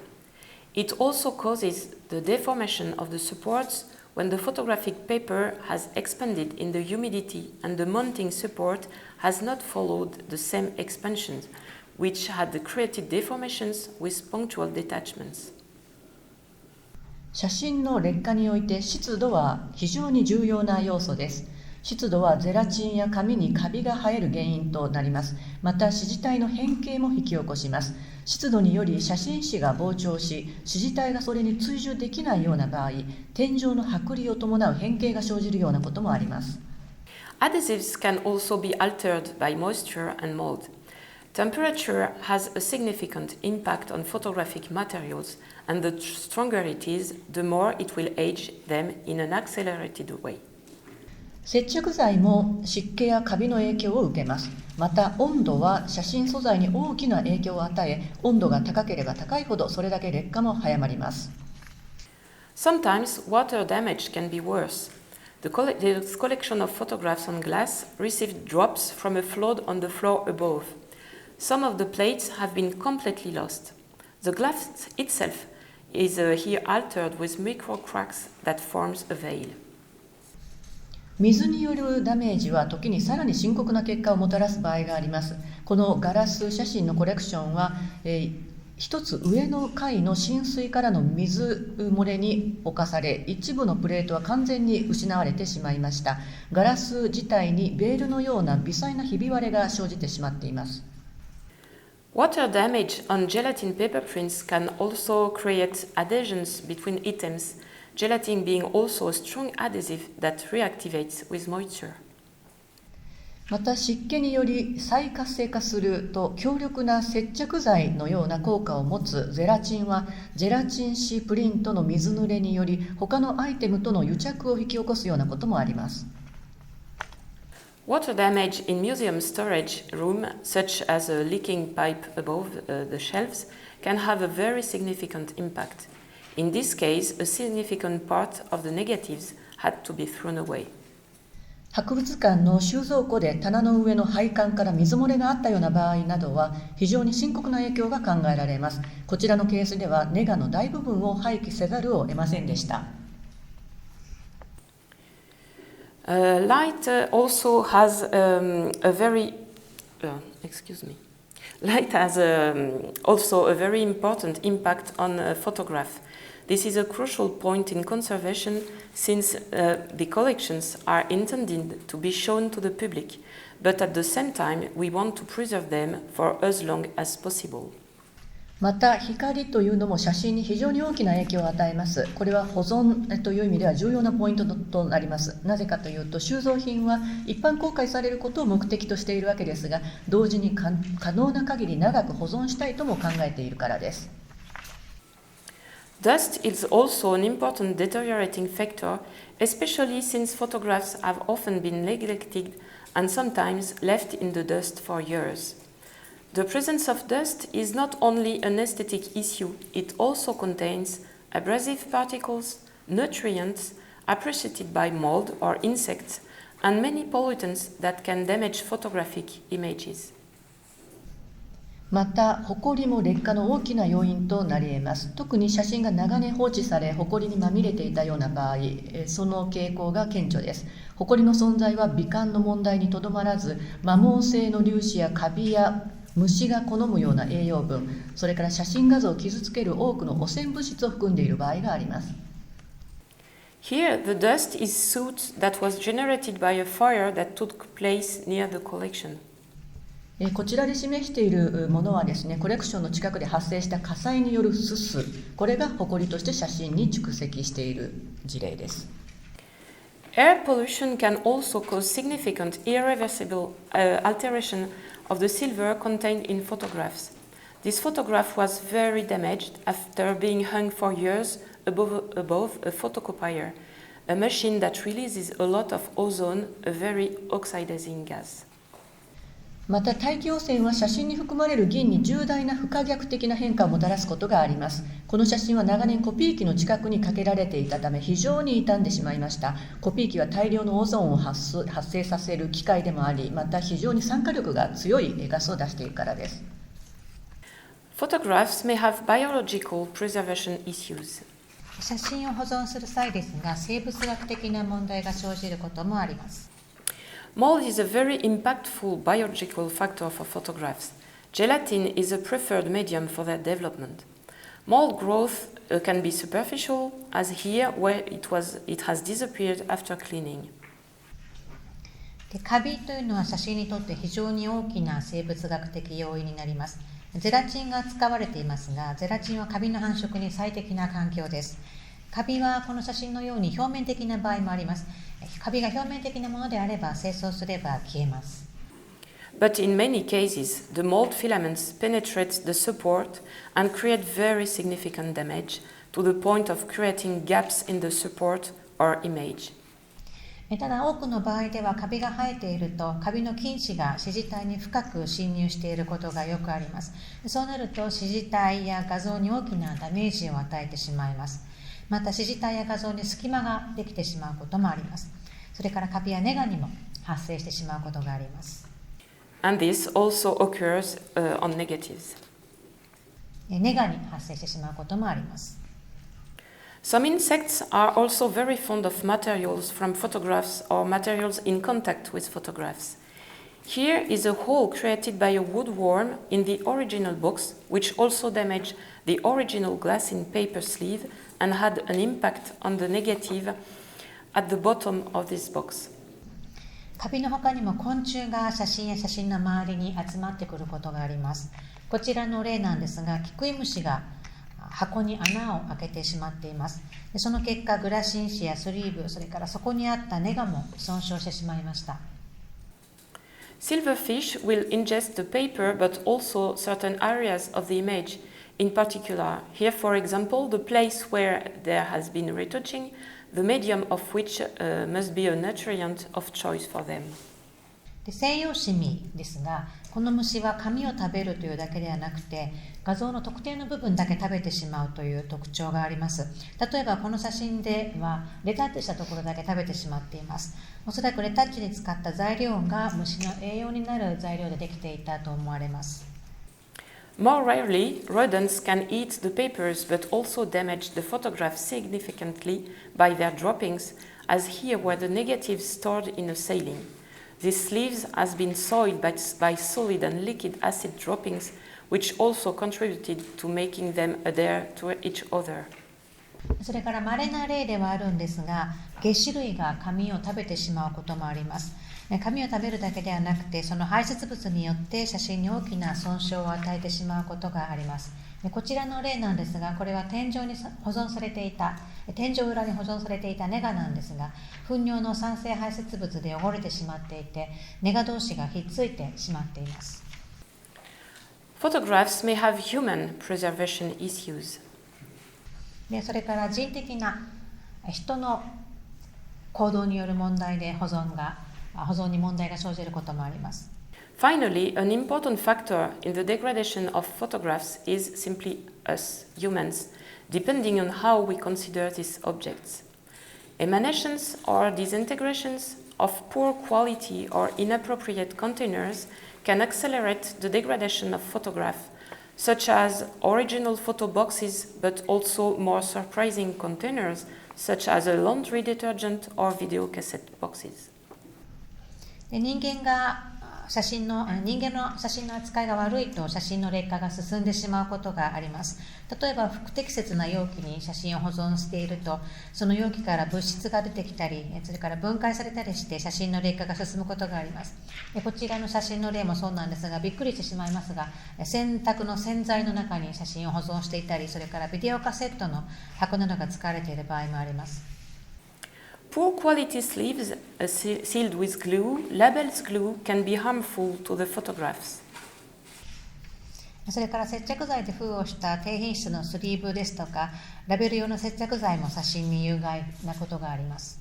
It also causes the deformation of the supports when the photographic paper has expanded in the humidity and the mounting support has not followed the same expansions, which had created deformations with punctual detachments.写真の劣化において湿度は非常に重要な要素です。湿度はゼラチンや紙にカビが生える原因となります。また支持体の変形も引き起こします。湿度により写真紙が膨張し、支持体がそれに追従できないような場合、天井の剥離を伴う変形が生じるようなこともあります。Adhesives can also be altered by moisture and mold. Temperature has a significant impact on photographic materials, and the stronger it is, the more it will age them in an accelerated way.接着剤も湿気やカビの影響を受けます。また温度は写真素材に大きな影響を与え、温度が高ければ高いほどそれだけ劣化も早まります。Sometimes water damage can be worse. The collection of photographs on glass received drops from a flood on the floor above. Some of the plates have been completely lost. The glass itself is here altered with micro cracks that forms a veil.水によるダメージは時にさらに深刻な結果をもたらす場合があります。このガラス写真のコレクションは、一つ上の階の浸水からの水漏れに侵され、一部のプレートは完全に失われてしまいました。ガラス自体にベールのような微細なひび割れが生じてしまっています。Water damage on gelatin paper prints can also create adhesions between items, gelatin being also a strong adhesive that reactivates with moisture. また湿気により再活性化すると強力な接着剤のような効果を持つゼラチンはジェラチン紙プリントの水濡れにより他のアイテムとの癒着を引き起こすようなこともあります。Water damage in museum storage room, such as a leaking pipe above the shelves, can have a very significant impact. In this case, a significant part of the negatives had to be thrown away. 博物館の収蔵庫で棚の上の配管から水漏れがあったような場合などは非常に深刻な影響が考えられます。こちらのケースではネガの大部分を廃棄せざるを得ませんでした。Light also has Light has also a very important impact on a photograph. This is a crucial point in conservation since the collections are intended to be shown to the public, but at the same time we want to preserve them for as long as possible. また光というのも写真に非常に大きな影響を与えます。これは保存という意味では重要なポイントとなります。なぜかというと収蔵品は一般公開されることを目的としているわけですが、同時に可能な限り長く保存したいとも考えているからです。Dust is also an important deteriorating factor, especially since photographs have often been neglected and sometimes left in the dust for years. The presence of dust is not only an aesthetic issue, it also contains abrasive particles, nutrients appreciated by mold or insects, and many pollutants that can damage photographic images. また、埃も劣化の大きな要因となり得ます。特に写真が長年放置され、埃にまみれていたような場合、その傾向が顕著です。埃の存在は美観の問題にとどまらず、摩耗性の粒子やカビや虫が好むような栄養分、それから写真画像を傷つける多くの汚染物質を含んでいる場合があります。Here, the dust is soot that was generated by a fire that took place near the collection. こちらで示しているものはですね、コレクションの近くで発生した火災によるすす、これが埃として写真に蓄積している事例です。Air pollution can also cause significant irreversible alteration of the silver contained in photographs. This photograph was very damaged after being hung for years above a photocopier, a machine that releases a lot of ozone, a very oxidizing gas. また大気汚染は写真に含まれる銀に重大な不可逆的な変化をもたらすことがあります。この写真は長年コピー機の近くにかけられていたため非常に傷んでしまいました。コピー機は大量のオゾンを発生させる機械でもあり、また非常に酸化力が強いガスを出しているからです。Photographs may have biological preservation issues. 写真を保存する際ですが、生物学的な問題が生じることもあります。Mold is a very impactful biological factor for photographs. Gelatin is a preferred medium for their development. Mold growth can be superficial, as here where it has disappeared after cleaning. でカビというのは写真にとって非常に大きな生物学的要因になります。ゼラチンが使われていますが、ゼラチンはカビの繁殖に最適な環境です。カビはこの写真のように表面的な場合もあります。カビが表面的なものであれば清掃すれば消えます。But in many cases, the mold filaments penetrate the support and create very significant damage to the point of creating gaps in the support or image. ただ多くの場合ではカビが生えているとカビの菌糸が支持体に深く侵入していることがよくあります。そうなると支持体や画像に大きなダメージを与えてしまいます。また支持体や画像に隙間ができてしまうこともあります。それからカビやネガにも発生してしまうことがあります。And this also occurs on negatives. ネガに発生してしまうこともあります。Some insects are also very fond of materials from photographs or materials in contact with photographs. Here is a hole created by a woodworm in the original box, which also damaged the original glass in paper sleeve and had an impact on the negative at the bottom of this box. カビの他にも昆虫が写真や写真の周りに集まってくることがあります。こちらの例なんですが、キクイムシが箱に穴を開けてしまっています。でその結果、グラシン紙やスリーブ、それからそこにあったネガも損傷してしまいました。Silverfish will ingest the paper but also certain areas of the image. In particular, here for example, the place where there has been retouching, the medium of which must be a nutrient of choice for them. で西洋シミですが、この虫は紙を食べるというだけではなくて、画像の特定の部分だけ食べてしまうという特徴があります。例えばこの写真ではレタッチしたところだけ食べてしまっています。おそらくレタッチに使った材料が虫の栄養になる材料でできていたと思われます。More rarely, rodents can eat the papers but also damage the photographs significantly by their droppings, as here were the negatives stored in a saline. This sleeve has been soiled by solid and liquid acid droppings, which also contributed to making them adhere to each other. それから稀な例ではあるんですが、齧歯類が紙を食べてしまうこともあります。紙を食べるだけではなくて、その排泄物によって写真に大きな損傷を与えてしまうことがあります。こちらの例なんですが、これは天井裏に保存されていたネガなんですが、糞尿の酸性排泄物で汚れてしまっていて、ネガ同士がひっついてしまっています。Photographs may have human preservation issues. でそれから人的な人の行動による問題で保存に問題が生じることもあります。Finally, an important factor in the degradation of photographs is simply us, humans, depending on how we consider these objects. Emanations or disintegrations of poor quality or inappropriate containers can accelerate the degradation of photographs, such as original photo boxes, but also more surprising containers, such as a laundry detergent or video cassette boxes. 人間の写真の扱いが悪いと写真の劣化が進んでしまうことがあります。例えば不適切な容器に写真を保存していると、その容器から物質が出てきたり、それから分解されたりして写真の劣化が進むことがあります。こちらの写真の例もそうなんですが、びっくりしてしまいますが、洗濯の洗剤の中に写真を保存していたり、それからビデオカセットの箱などが使われている場合もあります。Poor quality sleeves sealed with glue, labeled glue, can be harmful to the photographs. それから接着剤で封をした低品質のスリーブですとか、ラベル用の接着剤も写真に有害なことがあります。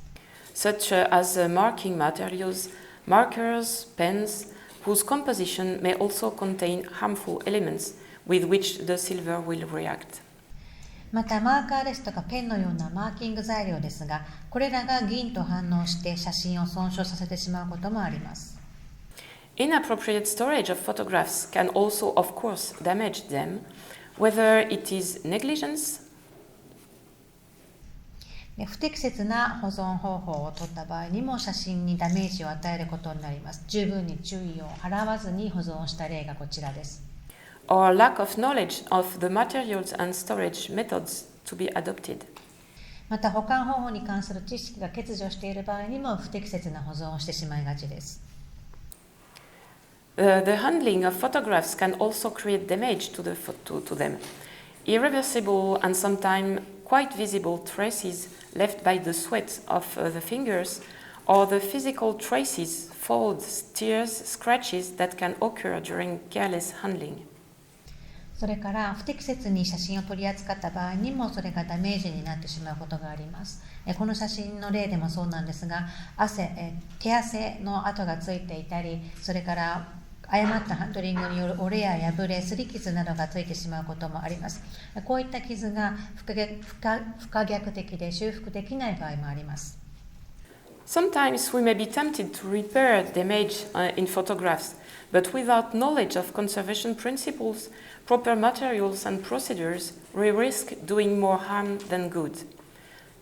Such as marking materials, markers, pens, whose composition may also contain harmful elements with which the silver will react. またマーカーですとかペンのようなマーキング材料ですが、これらが銀と反応して写真を損傷させてしまうこともあります。Inappropriate storage of photographs can also, of course, damage them, whether it is negligence. 不適切な保存方法を取った場合にも写真にダメージを与えることになります。十分に注意を払わずに保存した例がこちらです。Or lack of knowledge of the materials and storage methods to be adopted. また保管方法に関する知識が欠如している場合にも不適切な保存をしてしまいがちです。The handling of photographs can also create damage to them. Irreversible and sometimes quite visible traces left by the sweat of the fingers, or the physical traces, folds, tears, scratches that can occur during careless handling. それから不適切に写真を取り扱った場合にもそれがダメージになってしまうことがあります。この写真の例でもそうなんですが、手汗の跡がついていたり、それから誤ったハンドリングによる折れや破れ、擦り傷などがついてしまうこともあります。こういった傷が不可逆的で修復できない場合もあります。Sometimes we may be tempted to repair damage in photographs, but without knowledge of conservation principles, proper materials and procedures, we risk doing more harm than good.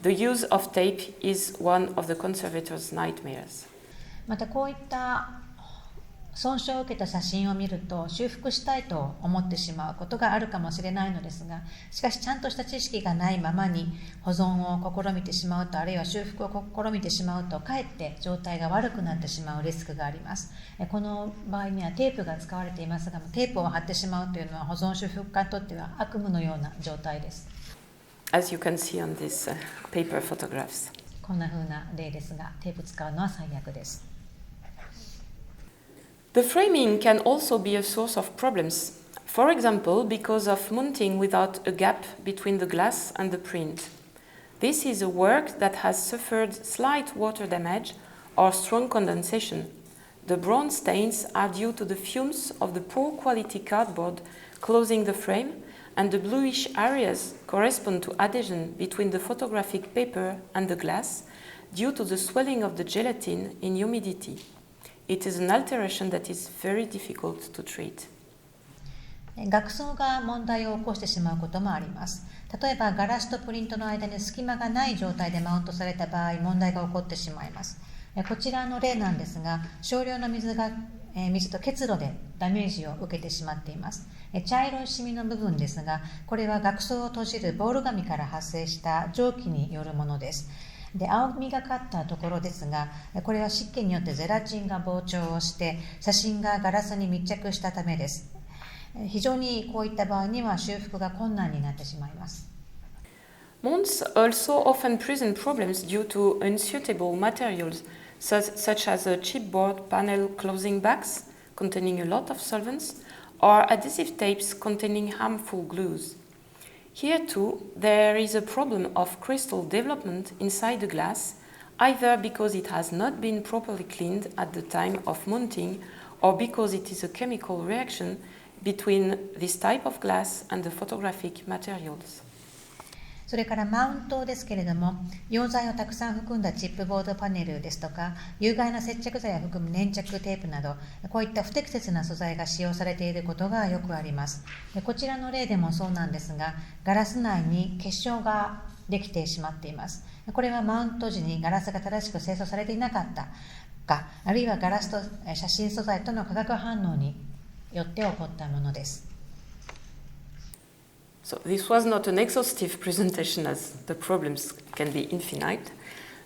The use of tape is one of the conservator's nightmares. またこういった損傷を受けた写真を見ると修復したいと思ってしまうことがあるかもしれないのですが、しかしちゃんとした知識がないままに保存を試みてしまうと、あるいは修復を試みてしまうと、かえって状態が悪くなってしまうリスクがあります。この場合にはテープが使われていますが、テープを貼ってしまうというのは保存修復家にとっては悪夢のような状態です。As you can see on these paper photographs. こんな風な例ですが、テープ使うのは最悪です。The framing can also be a source of problems. For example, because of mounting without a gap between the glass and the print. This is a work that has suffered slight water damage or strong condensation. The brown stains are due to the fumes of the poor quality cardboard closing the frame, and the bluish areas correspond to adhesion between the photographic paper and the glass due to the swelling of the gelatin in humidity.It is an alteration that is very difficult to treat. 額装が問題を起こしてしまうこともあります。例えばガラスとプリントの間に隙間がない状態でマウントされた場合、問題が起こってしまいます。こちらの例なんですが、少量の水と結露でダメージを受けてしまっています。茶色いシミの部分ですが、これは額装を閉じるボール紙から発生した蒸気によるものです。で、青みがかったところですが、これは湿気によってゼラチンが膨張をして写真がガラスに密着したためです。非常にこういった場合には修復が困難になってしまいます。Mounts also often present problems due to unsuitable materials such as chipboard panel closing backs containing a lot of solvents or adhesive tapes containing harmful glues.Here too, there is a problem of crystal development inside the glass, either because it has not been properly cleaned at the time of mounting, or because it is a chemical reaction between this type of glass and the photographic materials. それからマウントですけれども、溶剤をたくさん含んだチップボードパネルですとか、有害な接着剤を含む粘着テープなど、こういった不適切な素材が使用されていることがよくあります。こちらの例でもそうなんですが、ガラス内に結晶ができてしまっています。これはマウント時にガラスが正しく清掃されていなかったか、あるいはガラスと写真素材との化学反応によって起こったものです。So this was not an exhaustive presentation as the problems can be infinite,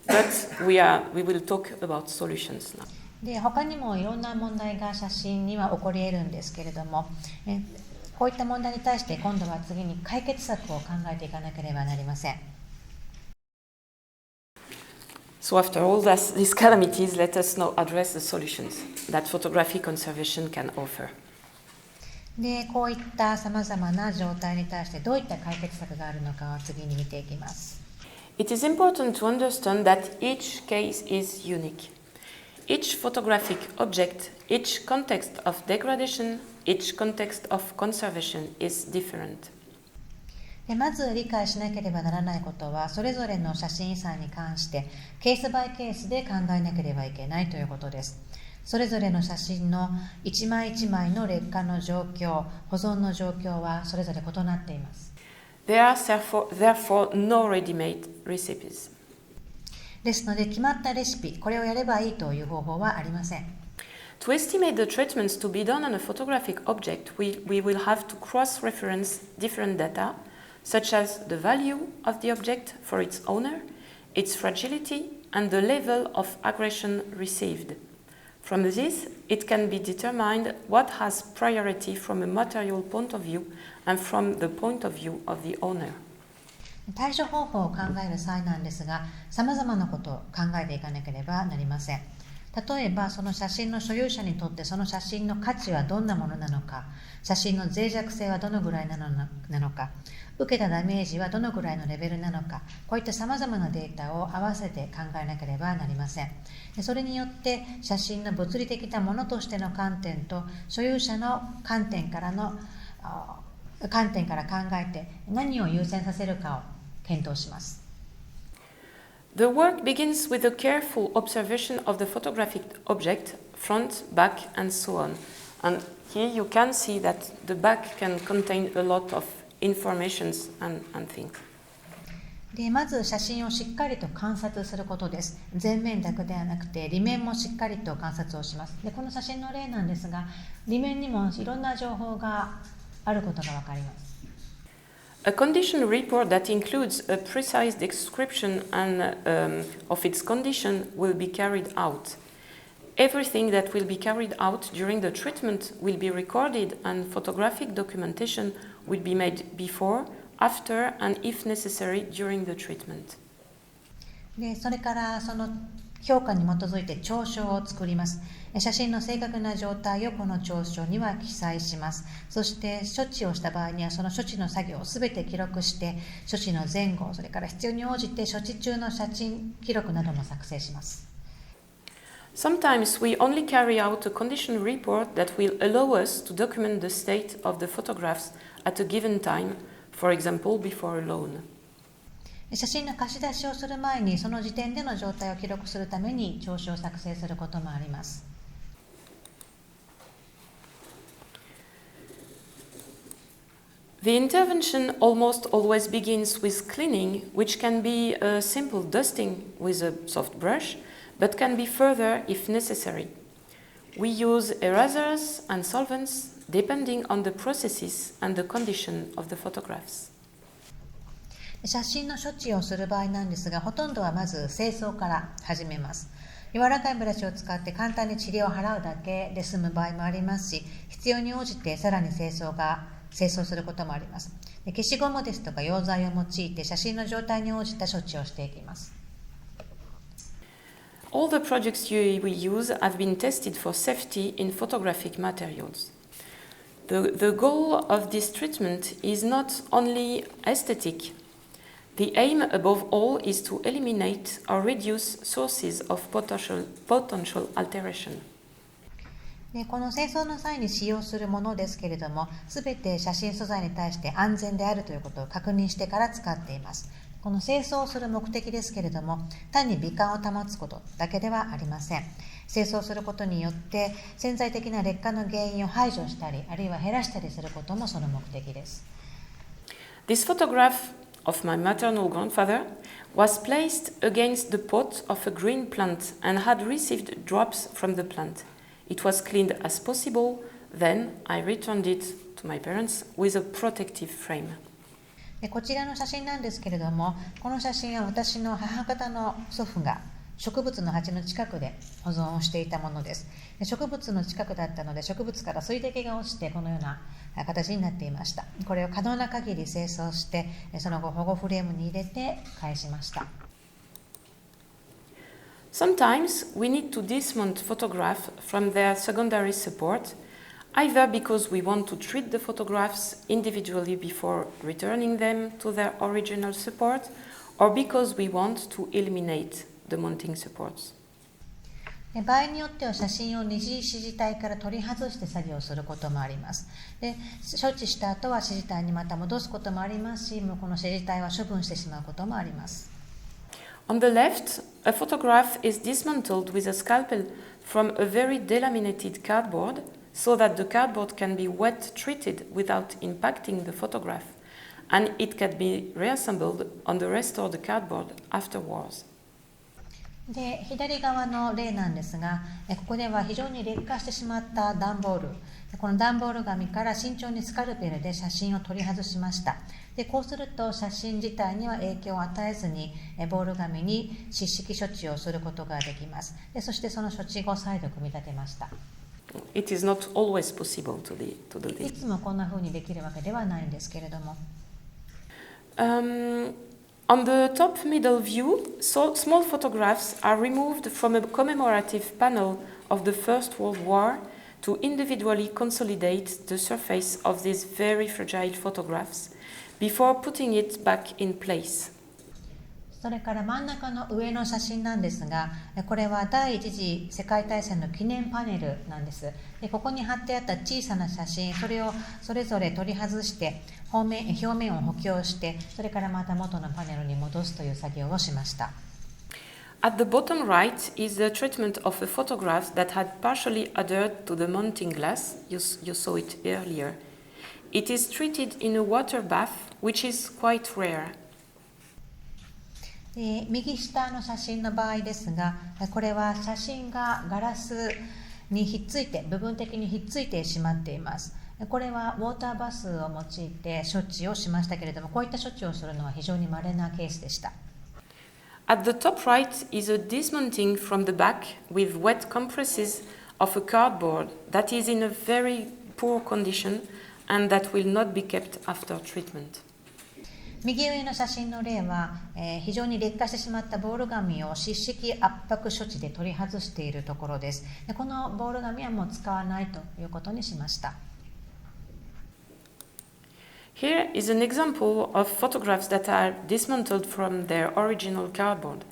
but we will talk about solutions now. で、他にもいろんな問題が写真には起こり得るんですけれども、こういった問題に対して今度は次に解決策を考えていかなければなりません。So after all these calamities, let us now address the solutions that photography conservation can offer. で、こういったさまざまな状態に対してどういった解決策があるのかを次に見ていきます。It is important to understand that each case is unique. Each photographic object, each context of degradation, each context of conservation is different. で、まず理解しなければならないことは、それぞれの写真遺産に関してケースバイケースで考えなければいけないということです。それぞれの写真の一枚一枚の劣化の状況、保存の状況はそれぞれ異なっています。There are therefore no ready-made recipes. ですので、決まったレシピ、これをやればいいという方法はありません。To estimate the treatments to be done on a photographic object, we will have to cross-reference different data, such as the value of the object for its owner, its fragility, and the level of aggression received. From this, it can be determined what has priority from a material point of view and from the point of view of the owner. 対処方法を考える際なんですが、さまざまなことを考えていかなければなりません。例えば、その写真の所有者にとってその写真の価値はどんなものなのか、写真の脆弱性はどのぐらいなのか、受けたダメージはどのぐらいのレベルなのか、こういったさまざまなデータを合わせて考えなければなりません。それによって写真の物理的なものとしての観点と所有者の観点から考えて何を優先させるかを検討します。The work begins with a careful observation of the photographic object, front, back, and so on. And here you can see that the back can contain a lot of informations and things. でまず写真をしっかりと観察することです。前面だけではなくて、裏面もしっかりと観察をします。でこの写真の例なんですが、裏面にもいろんな情報があることがわかります。A condition report that includes a precise description of its condition will be carried out. Everything that will be carried out during the treatment will be recorded, and photographic documentation will be made before, after, and if necessary during the treatment. でそれからその評価に基づいて調書を作ります。写真の正確な状態をこの調書には記載します。そして処置をした場合にはその処置の作業をすべて記録して、処置の前後、それから必要に応じて処置中の写真記録なども作成します。Sometimes we only carry out a condition report that will allow us to document the state of the photographs at a given time, for example, before a loan. 写真の貸し出しをする前にその時点での状態を記録するために調書を作成することもあります。The intervention almost always begins with cleaning, which can be a simple dusting with a soft brush, but can be further if necessary. We use erasers and solvents depending on the processes and the condition of the photographs. 写真の処置をする場合なんですが、ほとんどはまず清掃から始めます。柔らかいブラシを使って簡単に塵を払うだけで済む場合もありますし、必要に応じてさらに清掃することもあります。消しゴムですとか溶剤を用いて写真の状態に応じた処置をしていきます。All the products we use have been tested for safety in photographic materials. The goal of this treatment is not only aesthetic. The aim above all is to eliminate or reduce sources of potential alteration. でこの清掃の際に使用するものですけれども、すべて写真素材に対して安全であるということを確認してから使っています。この清掃をする目的ですけれども、単に美観を保つことだけではありません。清掃することによって潜在的な劣化の原因を排除したり、あるいは減らしたりすることもその目的です。This photograph of my maternal grandfather was placed against the pot of a green plant and had received drops from the plant. It was cleaned as possible, then I returned it to my parents with a protective frame. こちらの写真なんですけれども、この写真は私の母方の祖父が植物の鉢の近くで保存をしていたものです。植物の近くだったので、植物から水滴が落ちてこのような形になっていました。これを可能な限り清掃して、その後保護フレームに入れて返しました。Sometimes we need to dismount photographs from their secondary support, either because we want to treat the photographs individually before returning them to their original support, or because we want to eliminate the mounting supports. 場合によっては写真を二次支持体から取り外して作業することもあります。で処置した後は支持体にまた戻すこともありますし、もうこの支持体は処分してしまうこともあります。On the left, a photograph is dismantled with a scalpel from a very delaminated cardboard so that the cardboard can be wet treated without impacting the photograph, and it can be reassembled on the restored cardboard afterwards. で左側の例なんですが、ここでは非常に劣化してしまった段ボール、この段ボール紙から慎重にスカルペルで写真を取り外しました。でこうすると写真自体には影響を与えずにボール紙に湿式処置をすることができます。でそしてその処置後再度組み立てました。It is not always possible to do い this. つもこんな風にできるわけではないんですけれども。On the top middle view, small photographs are removed from a commemorative panel of the First World War to individually consolidate the surface of these very fragile photographs before putting it back in place. それから真ん中の上の写真なんですが、これは第一次世界大戦の記念パネルなんです。でここに貼ってあった小さな写真、それをそれぞれ取り外して表面を補強して、それからまた元のパネルに戻すという作業をしました。At the bottom right is the treatment of a photograph that had partially adhered to the mounting glass. You saw it earlier. It is treated in a water bath, which is quite rare. 右下の写真の場合ですが、これは写真がガラスにひっついて、部分的にひっついてしまっています。これはウォーターバスを用いて処置をしましたけれども、こういった処置をするのは非常に稀なケースでした。At the top right is a dismounting from the back with wet compresses of a cardboard that is in a very poor condition and that will not be kept after treatment. 右上の写真の例は、非常に劣化してしまったボール紙を湿式圧迫処置で取り外しているところです。このボール紙はもう使わないということにしました。Here is an example of photographs that are dismantled from their original cardboard.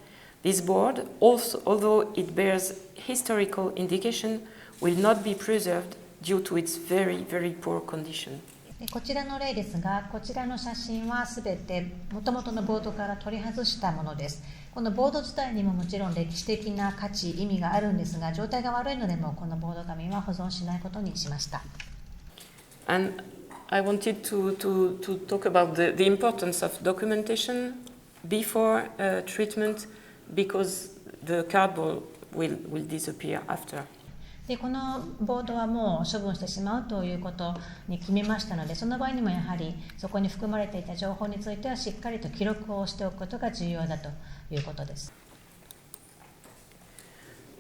This board, also, although it bears historical indication, will not be preserved due to its very, very poor condition. こちらの例ですが、こちらの写真はすべて元々のボードから取り外したものです。このボード自体にももちろん歴史的な価値、意味があるんですが、状態が悪いのでもこのボード紙は保存しないことにしました。And I wanted to talk about the importance of documentation before treatment because the cardboard will disappear after. でこのボードはもう処分してしまうということに決めましたので、その場合にもやはりそこに含まれていた情報についてはしっかりと記録をしておくことが重要だということです。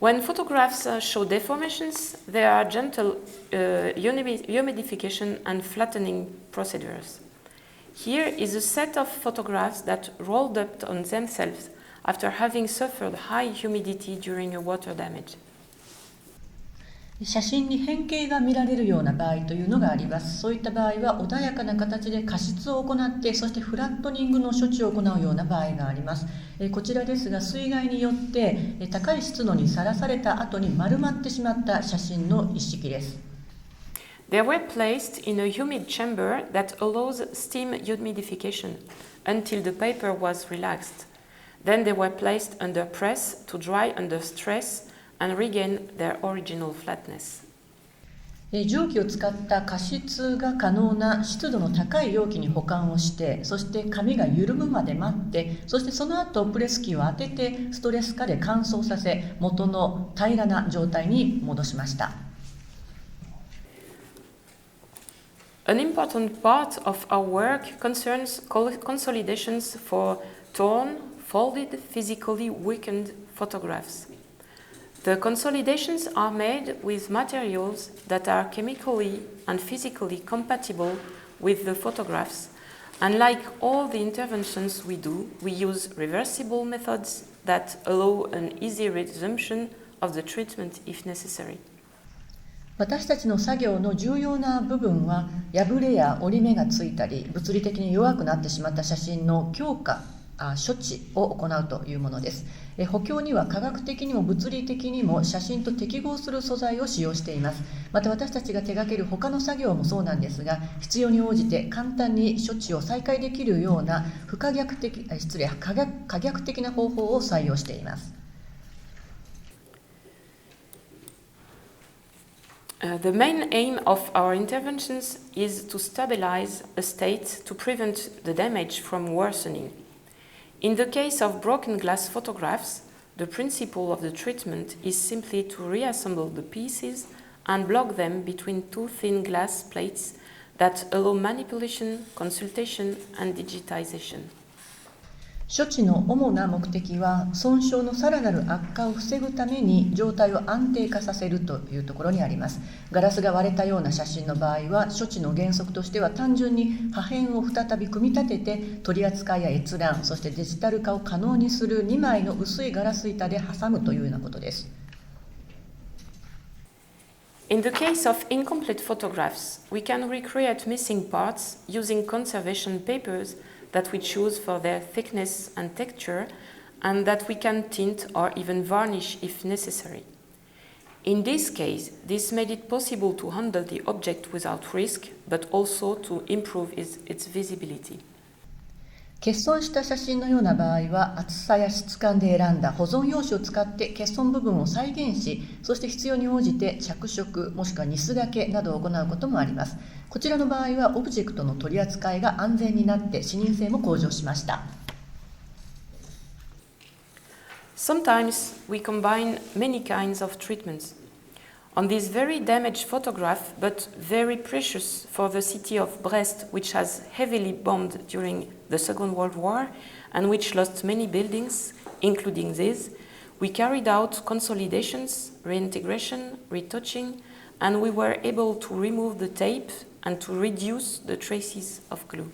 When photographs show deformations, there are gentle humidification and flattening procedures. Here is a set of photographs that rolled up on themselves after having suffered high humidity during a water damage. 写真に変形が見られるような場合というのがあります。そういった場合は穏やかな形で加湿を行って、そしてフラットニングの処置を行うような場合があります。こちらですが、水害によって高い湿度にさらされた後に丸まってしまった写真の一式です。They were placed in a humid chamber that allows steam humidification until the paper was relaxed. Then they were placed under press to dry under stress and regain their original flatness. 蒸気を使った加湿が可能な湿度の高い容器に保管をして、そして紙が緩むまで待って、そしてその後プレス機を当ててストレス下で乾燥させ、元の平らな状態に戻しました。An important part of our work concerns consolidations for torn, folded, physically weakened photographs. The consolidations are made with materials that are chemically and physically compatible with the photographs, and like all the interventions we do, we use reversible methods that allow an easy resumption of the treatment if necessary. 私たちの作業の重要な部分は、破れや折り目がついたり物理的に弱くなってしまった写真の強化処置を行うというものです。補強には科学的にも物理的にも写真と適合する素材を使用しています。また私たちが手掛ける他の作業もそうなんですが、必要に応じて簡単に処置を再開できるような可逆的な方法を採用しています。The main aim of our interventions is to stabilize a state to prevent the damage from worsening. In the case of broken glass photographs, the principle of the treatment is simply to reassemble the pieces and block them between two thin glass plates that allow manipulation, consultation, and digitization. 処置の主な目的は、損傷のさらなる悪化を防ぐために状態を安定化させるというところにあります。ガラスが割れたような写真の場合は、処置の原則としては単純に破片を再び組み立てて、取り扱いや閲覧、そしてデジタル化を可能にする2枚の薄いガラス板で挟むというようなことです。In the case of incomplete photographs, we can recreate missing parts using conservation papers that we choose for their thickness and texture, and that we can tint or even varnish if necessary. In this case, this made it possible to handle the object without risk, but also to improve its visibility. 欠損した写真のような場合は、厚さや質感で選んだ保存用紙を使って欠損部分を再現し、そして必要に応じて着色もしくはニス掛けなどを行うこともあります。こちらの場合はオブジェクトの取り扱いが安全になって視認性も向上しました。Sometimes we combine many kinds of treatments. On this very damaged photograph, but very precious for the city of Brest, which has heavily bombed during the Second World War and which lost many buildings, including this, we carried out consolidations, reintegration, retouching, and we were able to remove the tape and to reduce the traces of glue.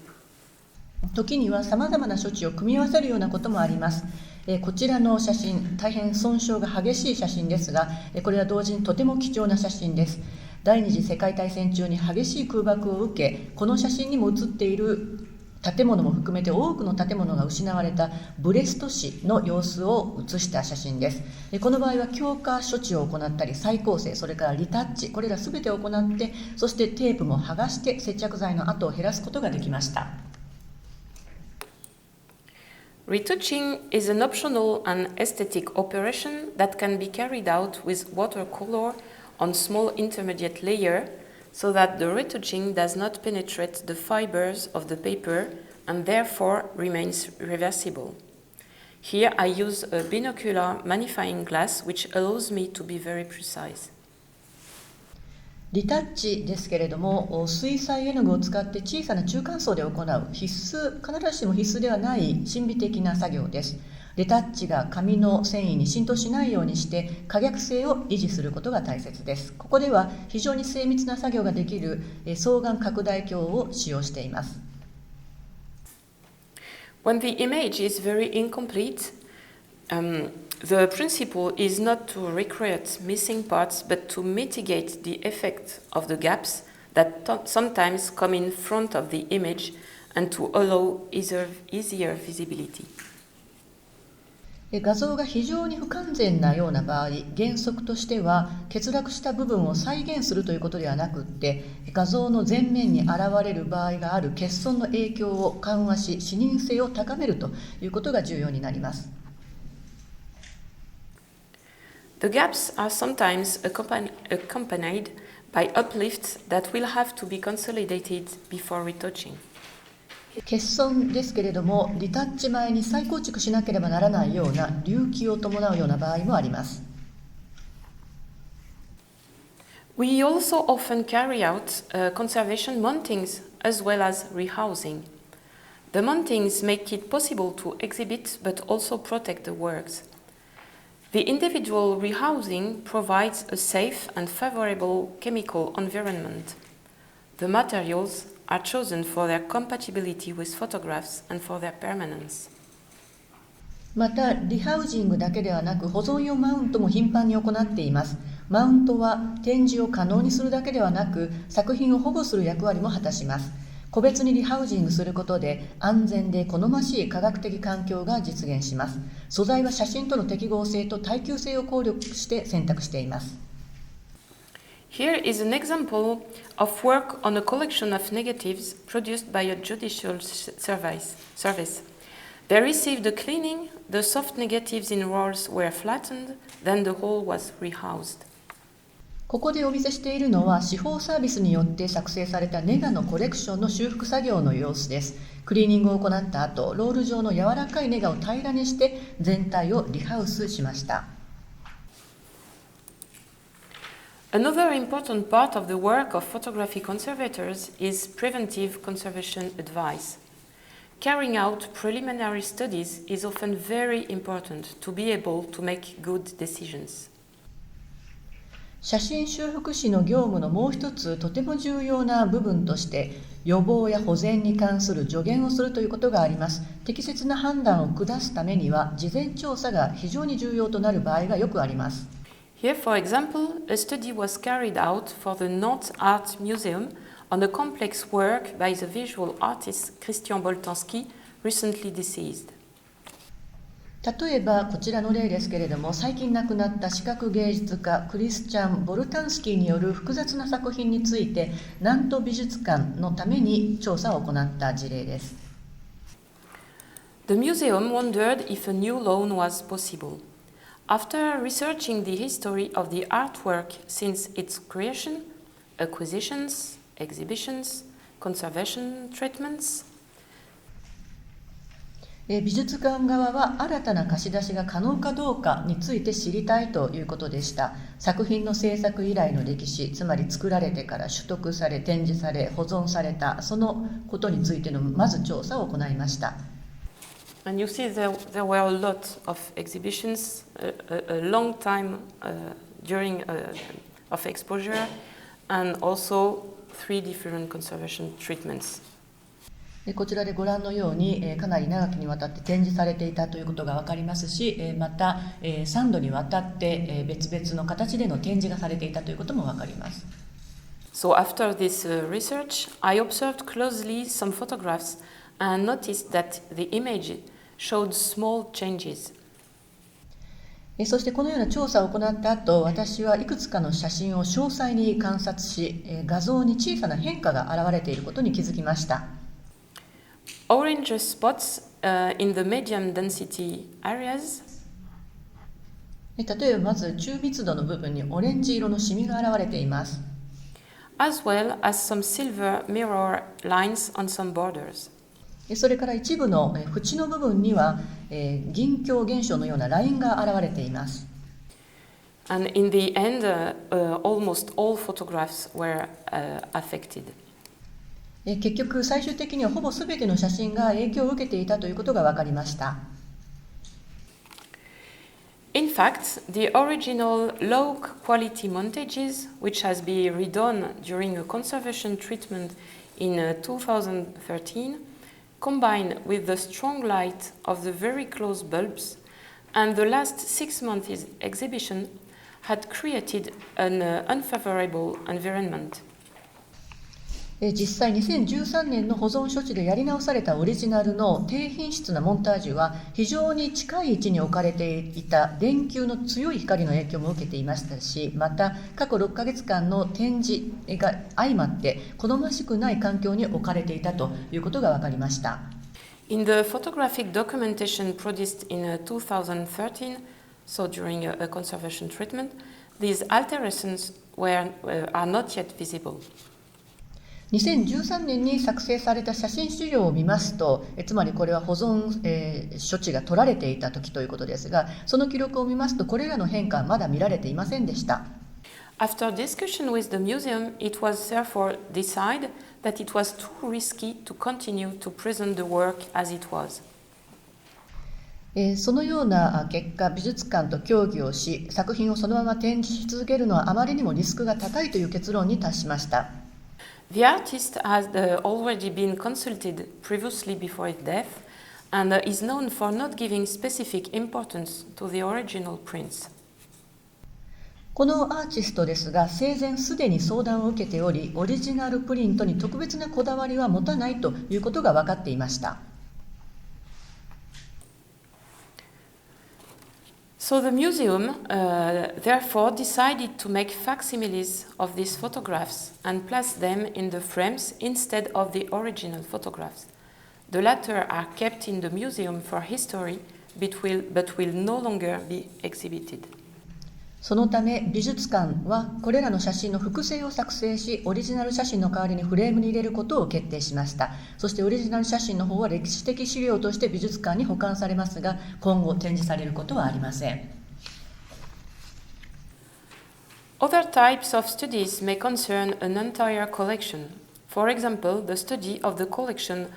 時にはさまざまな処置を組み合わせるようなこともあります。こちらの写真、大変損傷が激しい写真ですが、これは同時にとても貴重な写真です。第二次世界大戦中に激しい空爆を受け、この写真にも写っている建物も含めて多くの建物が失われたブレスト市の様子を写した写真です。この場合は強化処置を行ったり、再構成、それからリタッチ、これらすべてを行って、そしてテープも剥がして接着剤の跡を減らすことができました。Retouching is an optional and aesthetic operation that can be carried out with watercolor on small intermediate layer so that the retouching does not penetrate the fibers of the paper and therefore remains reversible. Here I use a binocular magnifying glass which allows me to be very precise. リタッチですけれども、水彩絵の具を使って小さな中間層で行う必ずしも必須ではない神秘的な作業です。リタッチが紙の繊維に浸透しないようにして可逆性を維持することが大切です。ここでは非常に精密な作業ができる双眼拡大鏡を使用しています。When the image is very incomplete, the principle is not to recreate missing parts, but to mitigate the effect of the gaps that sometimes come in front of the image and to allow easier visibility. 画像が非常に不完全なような場合、原則としては欠落した部分を再現するということではなくって、画像の前面に現れる場合がある欠損の影響を緩和し、視認性を高めるということが重要になります。The gaps are sometimes accompanied by uplifts that will have to be consolidated before retouching. 欠損ですけれども、リタッチ前に再構築しなければならないような隆起を伴うような場合もあります。We also often carry out conservation mountings as well as rehousing. The mountings make it possible to exhibit but also protect the works. The individual rehousing provides a safe and favorable chemical environment. The materials are chosen for their compatibility with photographs and for their permanence. また、リハウジングだけではなく保存用マウントも頻繁に行っています。マウントは展示を可能にするだけではなく、作品を保護する役割も果たします。個別にリハウジングすることで安全で好ましい科学的環境が実現します。素材は写真との適合性と耐久性を考慮して選択しています。Here is an example of work on a collection of negatives produced by a judicial service. They received a cleaning, the soft negatives in rolls were flattened, then the whole was rehoused. ここでお見せしているのは司法サービスによって作成されたネガのコレクションの修復作業の様子です。クリーニングを行った後、ロール状の柔らかいネガを平らにして全体をリハウスしました。Another important part of the work of photography conservators is preventive conservation advice. Carrying out preliminary studies is often very important to be able to make good decisions. 写真修復士の業務のもう一つとても重要な部分として予防や保全に関する助言をするということがあります。適切な判断を下すためには事前調査が非常に重要となる場合がよくあります。Here, for example, a study was carried out for the Nantes Art Museum on a complex work by the visual artist Christian Boltanski, recently deceased. 例えばこちらの例ですけれども、最近亡くなった視覚芸術家クリスチャン・ボルタンスキーによる複雑な作品についてナント美術館のために調査を行った事例です。The museum wondered if a new loan was possible. After researching the history of the artwork since its creation, acquisitions, exhibitions, conservation treatments, 美術館側は新たな貸し出しが可能かどうかについて知りたいということでした。作品の制作以来の歴史、つまり作られてから取得され、展示され、保存された、そのことについてのまず調査を行いました。And you see there were a lot of exhibitions, a long time during of exposure, and also 3 different conservation treatments. こちらでご覧のようにかなり長きにわたって展示されていたということが分かりますし、また3度にわたって別々の形での展示がされていたということも分かります。So after this research, I observed closely some photographs and noticed that the image showed small changes. そしてこのような調査を行った後、私はいくつかの写真を詳細に観察し、画像に小さな変化が現れていることに気づきました。Orange spots in the medium density areas. 例えばまず中密度の部分にオレンジ色のシミが現れています。As well as some silver mirror lines on some borders. それから一部の縁の部分には銀鏡現象のようなラインが現れています。And in the end, almost all photographs were affected. 結局最終的にはほぼ全ての写真が影響を受けていたということが分かりました。In fact, the original low quality montages, which has been redone during a conservation treatment in 2013, combined with the strong light of the very close bulbs and the last 6 months exhibition, had created an unfavorable environment. 実際2013年の保存処置でやり直されたオリジナルの低品質なモンタージュは非常に近い位置に置かれていた電球の強い光の影響も受けていましたし、また過去6ヶ月間の展示が相まって好ましくない環境に置かれていたということが分かりました。In the photographic documentation produced in 2013, so during a conservation treatment, these alterations are not yet visible. 2013年に作成された写真資料を見ますと、つまりこれは保存、処置が取られていた時ということですが、その記録を見ますとこれらの変化はまだ見られていませんでした。After discussion with the museum, it was therefore decided that it was too risky to continue to present the work as it was. そのような結果、美術館と協議をし、作品をそのまま展示し続けるのはあまりにもリスクが高いという結論に達しました。The artist has already been consulted previously before his death and is known for not giving specific importance to the original prints. このアーティストですが、生前すでに相談を受けており、オリジナルプリントに特別なこだわりは持たないということが分かっていました。So the museum therefore decided to make facsimiles of these photographs and place them in the frames instead of the original photographs. The latter are kept in the museum for history but will no longer be exhibited. そのため美術館はこれらの写真の複製を作成し、オリジナル写真の代わりにフレームに入れることを決定しました。そしてオリジナル写真の方は歴史的資料として美術館に保管されますが、今後展示されることはありません。Other types of studies may concern an entire collection. For example, the study of the collection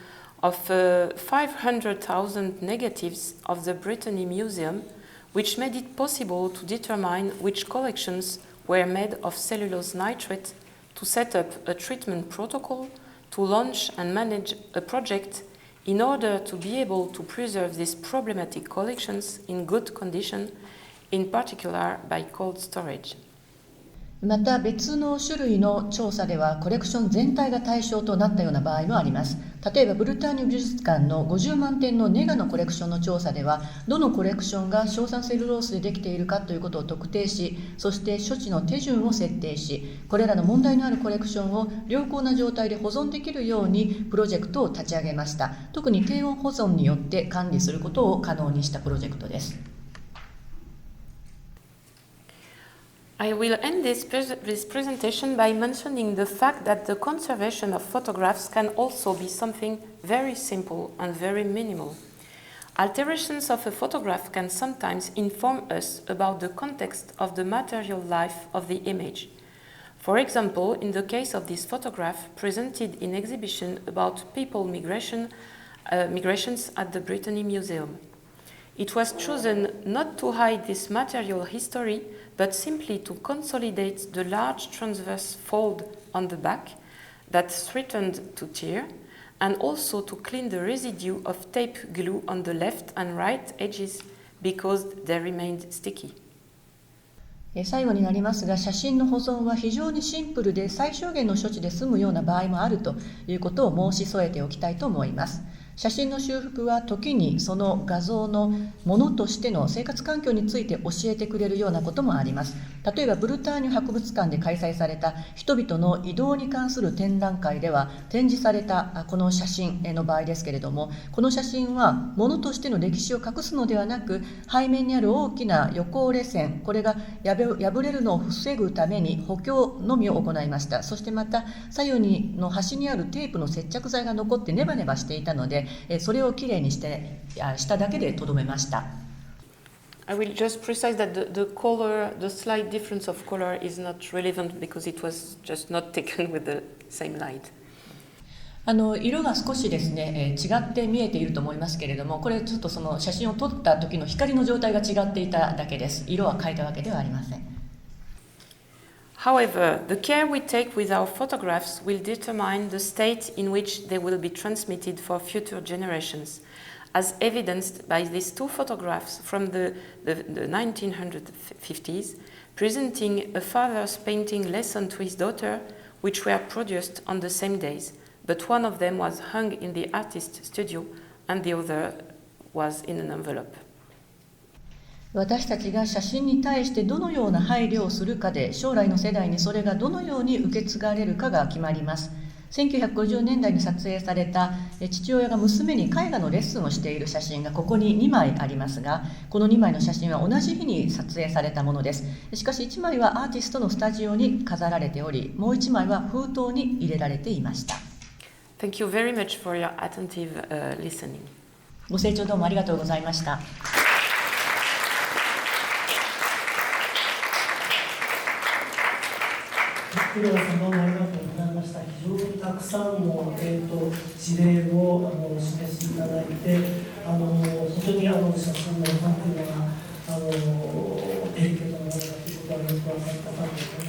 of 500,000 negatives of the Brittany Museum, which made it possible to determine which collections were made of cellulose nitrate, to set up a treatment protocol, to launch and manage a project in order to be able to preserve these problematic collections in good condition, in particular by cold storage. また別の種類の調査ではコレクション全体が対象となったような場合もあります。例えばブルターニュ美術館の50万点のネガのコレクションの調査では、どのコレクションが硝酸セルロースでできているかということを特定し、そして処置の手順を設定し、これらの問題のあるコレクションを良好な状態で保存できるようにプロジェクトを立ち上げました。特に低温保存によって管理することを可能にしたプロジェクトです。I will end this presentation by mentioning the fact that the conservation of photographs can also be something very simple and very minimal. Alterations of a photograph can sometimes inform us about the context of the material life of the image. For example, in the case of this photograph presented in exhibition about people migrations at the Brittany Museum. It was chosen not to hide this material history, but simply to consolidate the large transverse fold on the back that threatened to tear, and also to clean the residue of tape glue on the left and right edges because they remained sticky. 最後になりますが、写真の保存は非常にシンプルで最小限の処置で済むような場合もあるということを申し添えておきたいと思います。写真の修復は時にその画像のものとしての生活環境について教えてくれるようなこともあります。例えばブルターニュ博物館で開催された人々の移動に関する展覧会では展示されたこの写真の場合ですけれども、この写真はものとしての歴史を隠すのではなく、背面にある大きな予行列線、これが破れるのを防ぐために補強のみを行いました。そしてまた左右の端にあるテープの接着剤が残ってネバネバしていたので、それをきれいにしただけでとどめました。I will just precise that the color, the slight difference of color is not relevant because it was just not taken with the same light. 色が少しですね、違って見えていると思いますけれども、これちょっとその写真を撮った時の光の状態が違っていただけです。色は変えたわけではありません。However, the care we take with our photographs will determine the state in which they will be transmitted for future generations, as evidenced by these two photographs from the 1950s, presenting a father's painting lesson to his daughter, which were produced on the same days, but one of them was hung in the artist's studio and the other was in an envelope. 私たちが写真に対してどのような配慮をするかで、将来の世代にそれがどのように受け継がれるかが決まります。1950年代に撮影された父親が娘に絵画のレッスンをしている写真がここに2枚ありますが、この2枚の写真は同じ日に撮影されたものです。しかし1枚はアーティストのスタジオに飾られており、もう1枚は封筒に入れられていました。Thank you very much for your attentive listening. ご清聴どうもありがとうございました。黒田さんどうもありがとうございました。非常にたくさんの、事例を示していただいて、本当に写真のファンというのはデリケートなものだということはよく分かったかと思います。